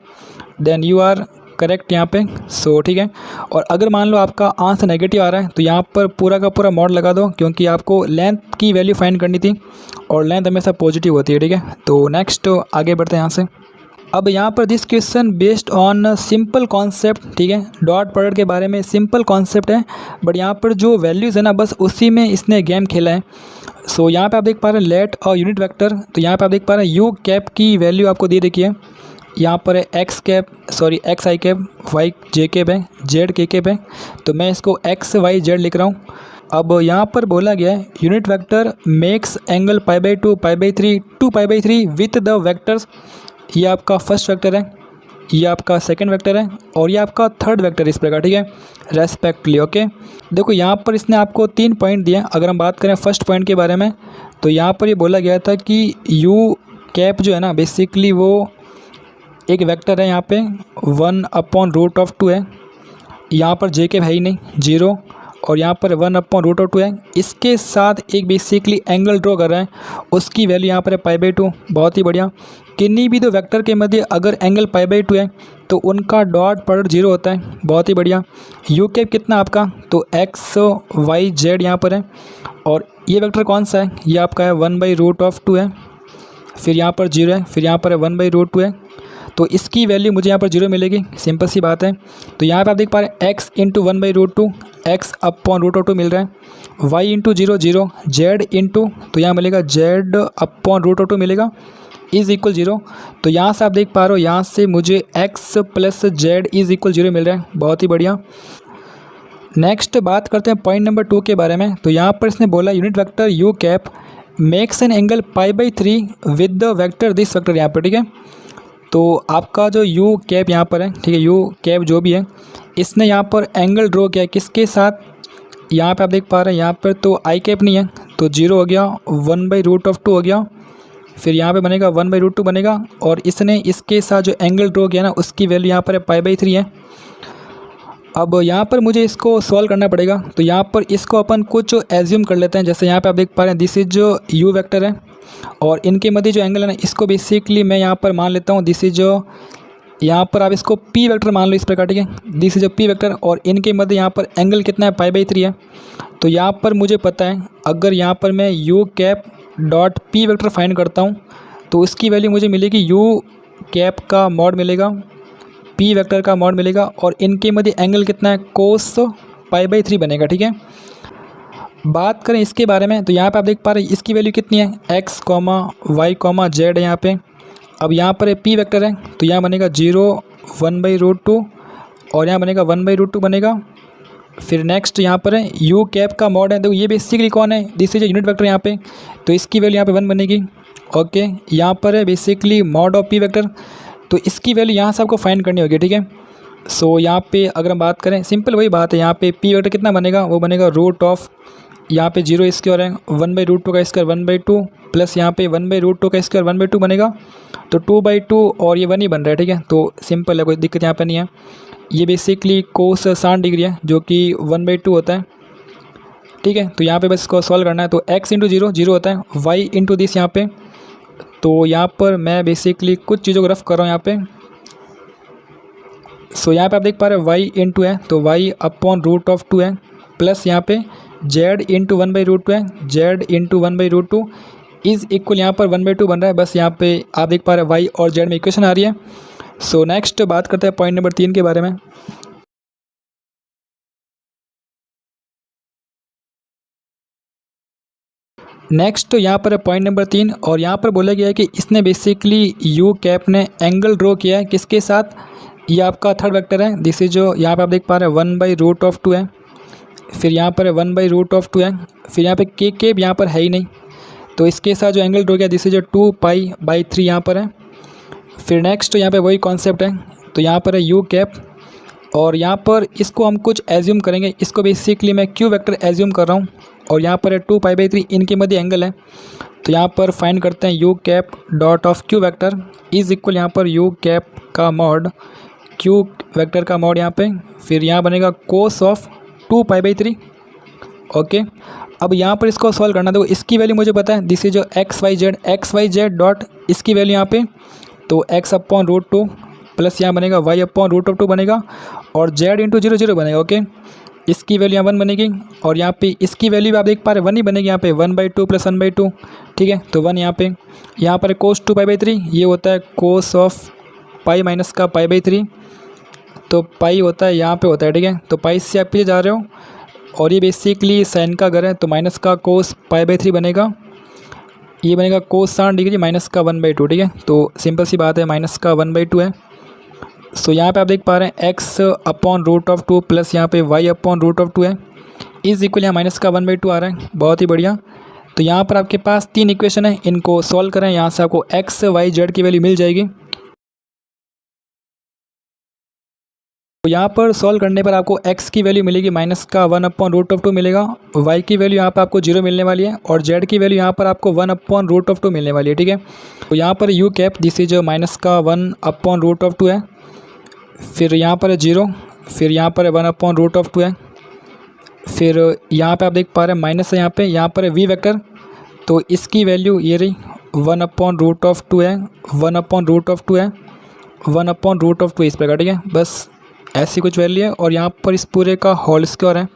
[SPEAKER 1] देन यू आर करेक्ट यहाँ पे। सो ठीक है। और अगर मान लो आपका आंसर नेगेटिव आ रहा है तो यहाँ पर पूरा का पूरा मॉड लगा दो, क्योंकि आपको लेंथ की वैल्यू फाइंड करनी थी और लेंथ हमेशा पॉजिटिव होती है। ठीक है, तो नेक्स्ट आगे बढ़ते हैं यहाँ से। अब यहाँ पर this question based on simple concept, ठीक है, डॉट प्रोडक्ट के बारे में सिंपल कॉन्सेप्ट है, बट यहाँ पर जो वैल्यूज़ है ना बस उसी में इसने गेम खेला है। सो यहाँ पे आप देख पा रहे हैं लेट और यूनिट वेक्टर, तो यहाँ पे आप देख पा रहे हैं यू कैप की वैल्यू आपको दे रखी है। यहाँ पर है एक्स आई कैप, वाई जे कैप है, जेड के कैप है, तो मैं इसको एक्स वाई जेड लिख रहा हूँ। अब यहाँ पर बोला गया है unit vector makes angle π/2 π/3 2 π/3 with the vectors. ये आपका फर्स्ट वेक्टर है, ये आपका सेकंड वेक्टर है और ये आपका थर्ड वेक्टर इस प्रकार, ठीक है, रेस्पेक्टली। ओके, देखो यहाँ पर इसने आपको 3 पॉइंट दिए। अगर हम बात करें फर्स्ट पॉइंट के बारे में तो यहाँ पर ये बोला गया था कि यू कैप जो है ना बेसिकली वो एक वेक्टर है, यहाँ पे 1/√2 है। यहाँ पर जे कैप है ही नहीं, 0, और यहाँ पर 1/√2 है। इसके साथ एक बेसिकली एंगल ड्रॉ कर रहा है, उसकी वैल्यू यहाँ पर है π/2। बहुत ही बढ़िया। किन्हीं भी दो वेक्टर के मध्य अगर एंगल π/2 है तो उनका डॉट प्रोडक्ट 0 होता है। बहुत ही बढ़िया। यू कैप कितना आपका, तो एक्स वाई जेड यहाँ पर है, और ये वेक्टर कौन सा है, ये आपका है 1/√2 है, फिर यहाँ पर 0 है, फिर यहाँ पर है 1/√2 है, तो इसकी वैल्यू मुझे यहाँ पर 0 मिलेगी। सिंपल सी बात है। तो यहाँ पे आप देख पा रहे हैं x इंटू 1/√2, x/√2 मिल रहा है, y इंटू 0 0, z इंटू तो यहाँ मिलेगा z/√2 मिलेगा इज़ इक्वल 0। तो यहाँ से आप देख पा रहे हो यहाँ से मुझे x plus Z is equal 0 मिल रहा है। बहुत ही बढ़िया। नेक्स्ट बात करते हैं पॉइंट नंबर 2 के बारे में। तो यहाँ पर इसने बोला unit vector U cap makes an angle π/3 with the vector this vector यहाँ पर, ठीक है। तो आपका जो यू कैप यहाँ पर है, ठीक है, यू कैप जो भी है इसने यहाँ पर एंगल ड्रॉ किया है किसके साथ, यहाँ पे आप देख पा रहे हैं यहाँ पर तो आई कैप नहीं है तो 0 हो गया, 1/√2 हो गया, फिर यहाँ पे बनेगा 1/√2 बनेगा, और इसने इसके साथ जो एंगल ड्रॉ किया ना उसकी वैल्यू यहाँ पर है π/3 है। अब यहाँ पर मुझे इसको सॉल्व करना पड़ेगा। तो यहाँ पर इसको अपन कुछ एज्यूम कर लेते हैं। जैसे यहाँ पे आप देख पा रहे हैं दिस इज जो यू वेक्टर है और इनके मध्य जो एंगल है ना इसको बेसिकली मैं यहाँ पर मान लेता हूँ दिस इज जो, यहाँ पर आप इसको पी वेक्टर मान लो इस प्रकार, ठीक है, दिस इज जो पी वेक्टर, और इनके मध्य यहाँ पर एंगल कितना है π/3 है। तो यहाँ पर मुझे पता है अगर यहाँ पर मैं you cap dot P vector find करता हूँ तो उसकी वैल्यू मुझे मिलेगी यू कैप का मॉड मिलेगा, पी वेक्टर का मॉड मिलेगा, और इनके मध्य एंगल कितना है कोस π/3 बनेगा, ठीक है। बात करें इसके बारे में तो यहाँ पे आप देख पा रहे हैं इसकी वैल्यू कितनी है x, y, z है यहाँ पे। अब यहाँ पर पी वेक्टर है तो यहाँ बनेगा 0 1/√2 और यहाँ बनेगा 1/√2 बनेगा। फिर नेक्स्ट यहाँ पर है यू कैप का मॉड है, देखो ये बेसिकली कौन है, दिस इज यूनिट वेक्टर यहाँ पे, तो इसकी वैल्यू यहाँ पे 1 बनेगी। ओके, यहाँ पर है basically mod of P vector, तो इसकी वैल्यू यहाँ से आपको फाइंड करनी होगी, ठीक है। सो यहाँ पे अगर हम बात करें सिंपल वही बात है, यहाँ पे पी वेक्टर कितना बनेगा, वो बनेगा रूट ऑफ यहाँ पे 0 स्क्वायर है 1/√2 का स्क्वायर 1/2 प्लस यहाँ पे 1/√2 का स्क्वायर 1/2 बनेगा, तो 2/2 और ये 1 ही बन रहा है, ठीक है। तो सिंपल है, कोई दिक्कत यहाँ पे नहीं है। ये बेसिकली कोस 60 डिग्री है जो कि 1/2 होता है, ठीक है। तो यहाँ पे बस इसको सॉल्व करना है। तो x इंटू 0 0 होता है, y इंटू दिस यहाँ पे, तो यहाँ पर मैं बेसिकली कुछ चीज़ों को रफ कर रहा हूँ यहाँ पे। सो यहाँ पे आप देख पा रहे हैं y इंटू है तो y/√2 है, प्लस यहाँ पे z इंटू 1/√2 है, z इंटू 1/√2 इज़ इक्वल यहाँ पर 1/2 बन रहा है। बस यहाँ पे आप देख पा रहे हैं y और z में इक्वेशन आ रही है। सो नेक्स्ट बात करते हैं पॉइंट नंबर 3 के बारे में। नेक्स्ट यहाँ पर है पॉइंट नंबर 3 और यहाँ पर बोला गया है कि इसने बेसिकली यू कैप ने एंगल ड्रॉ किया है किसके साथ, ये आपका थर्ड वेक्टर है, दिस इज जो यहाँ पे आप देख पा रहे हैं 1/√2 है, फिर यहाँ पर है 1/√2 है, फिर यहाँ पे के कैप यहाँ पर है ही नहीं, तो इसके साथ जो एंगल ड्रॉ किया दिस इज जो 2π/3 यहाँ पर है। फिर नेक्स्ट यहाँ पे वही कॉन्सेप्ट है, तो यहाँ पर है यू कैप और यहाँ पर इसको हम कुछ एज्यूम करेंगे, इसको बेसिकली मैं क्यू वेक्टर एज्यूम कर रहा हूँ, और यहाँ पर है 2π/3 इनके मध्य एंगल है। तो यहाँ पर फाइंड करते हैं you cap dot of Q vector is equal यहाँ पर यू कैप का मॉड क्यू वेक्टर का मॉड यहाँ पे, फिर यहाँ बनेगा कोस ऑफ 2π/3। ओके, अब यहाँ पर इसको सॉल्व करना, देखो इसकी वैल्यू मुझे पता है, दिस इज जो एक्स वाई जेड डॉट इसकी वैल्यू यहाँ पे, तो X upon root two plus यहाँ बनेगा Y upon root of two बनेगा, और जेड इंटू जीरो जीरो बनेगा। ओके, इसकी वैल्यू यहाँ 1 बनेगी, और यहाँ पे इसकी वैल्यू आप देख पा रहे 1 ही बनेगी यहाँ पे, 1/2 प्लस 1/2, ठीक है। तो 1 यहाँ पर कोस 2π/3, ये होता है कोस ऑफ पाई माइनस का π/3, तो पाई होता है यहाँ पे होता है, ठीक है। तो पाई से आप पीछे जा रहे हो, और ये बेसिकली साइन का घर है, तो माइनस का कोस π/3 बनेगा, ये बनेगा कोस 60 डिग्री माइनस का 1/2, ठीक है। तो सिंपल सी बात है, माइनस का 1/2 है। सो यहाँ पे आप देख पा रहे हैं X upon root of 2 plus यहाँ पे वाई अपॉन रूट ऑफ 2 है, इज इक्वल यहाँ माइनस का 1/2 आ रहा है, बहुत ही बढ़िया। तो यहाँ पर आपके पास 3 इक्वेशन है, इनको सॉल्व करें, यहाँ से आपको एक्स वाई जेड की वैल्यू मिल जाएगी। तो यहाँ पर सॉल्व करने पर आपको x की वैल्यू मिलेगी माइनस का 1 अपॉन रूट ऑफ 2 मिलेगा, y की वैल्यू यहाँ पर आपको 0 मिलने वाली है, और z की वैल्यू यहाँ पर आपको 1 अपॉन रूट ऑफ 2 मिलने वाली है, ठीक है। तो यहाँ पर u cap this is minus का 1 अपॉन रूट ऑफ 2 है, फिर यहाँ पर 0, फिर यहाँ पर 1 अपॉन रूट ऑफ 2 है, फिर यहाँ पर आप देख पा रहे हैं माइनस है यहाँ पर v वेक्टर, तो इसकी वैल्यू ये रही 1 अपॉन रूट ऑफ 2 है, 1 अपॉन रूट ऑफ 2 है, 1 अपॉन रूट ऑफ 2 इस प्रकार, ठीक है। बस ऐसी कुछ वैल्यू है, और यहाँ पर इस पूरे का होल स्क्वायर है,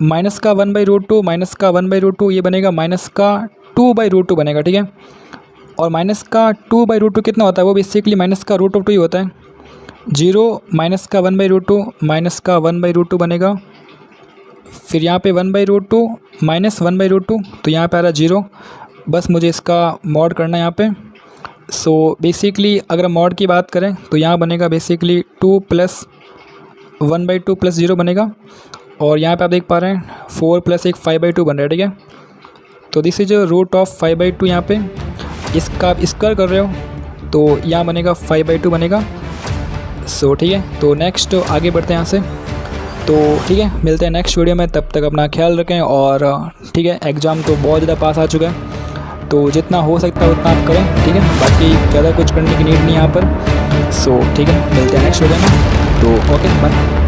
[SPEAKER 1] माइनस का 1/√2 माइनस का 1/√2, ये बनेगा माइनस का 2/√2 बनेगा, ठीक है। और माइनस का 2/√2 कितना होता है, वो बेसिकली माइनस का रूट ऑफ 2 ही होता है। 0 माइनस का 1/√2 माइनस का 1/√2 बनेगा, फिर यहाँ पे 1/√2 माइनस 1/√2, तो यहाँ पे आ रहा 0, बस मुझे इसका मॉड करना है यहाँ पे। सो बेसिकली अगर मॉड की बात करें तो यहाँ बनेगा बेसिकली 2 प्लस 1/2 प्लस 0 बनेगा, और यहाँ पे आप देख पा रहे हैं 4 प्लस 1 5/2 बन रहा है, ठीक है। तो दिस इज रूट ऑफ 5/2, यहाँ पे इसका आप स्क्वायर कर रहे हो तो यहाँ बनेगा 5/2 बनेगा। सो ठीक है, तो नेक्स्ट आगे बढ़ते हैं यहाँ से। तो ठीक है, मिलते हैं नेक्स्ट वीडियो में, तब तक अपना ख्याल रखें। और ठीक है, एग्ज़ाम तो बहुत ज़्यादा पास आ चुका है, तो जितना हो सकता है उतना आप करें, ठीक है। बाकी ज़्यादा कुछ करने की नीड नहीं यहाँ पर। सो ठीक है, मिलते हैं नेक्स्ट वीडियो में, तो ओके बाय।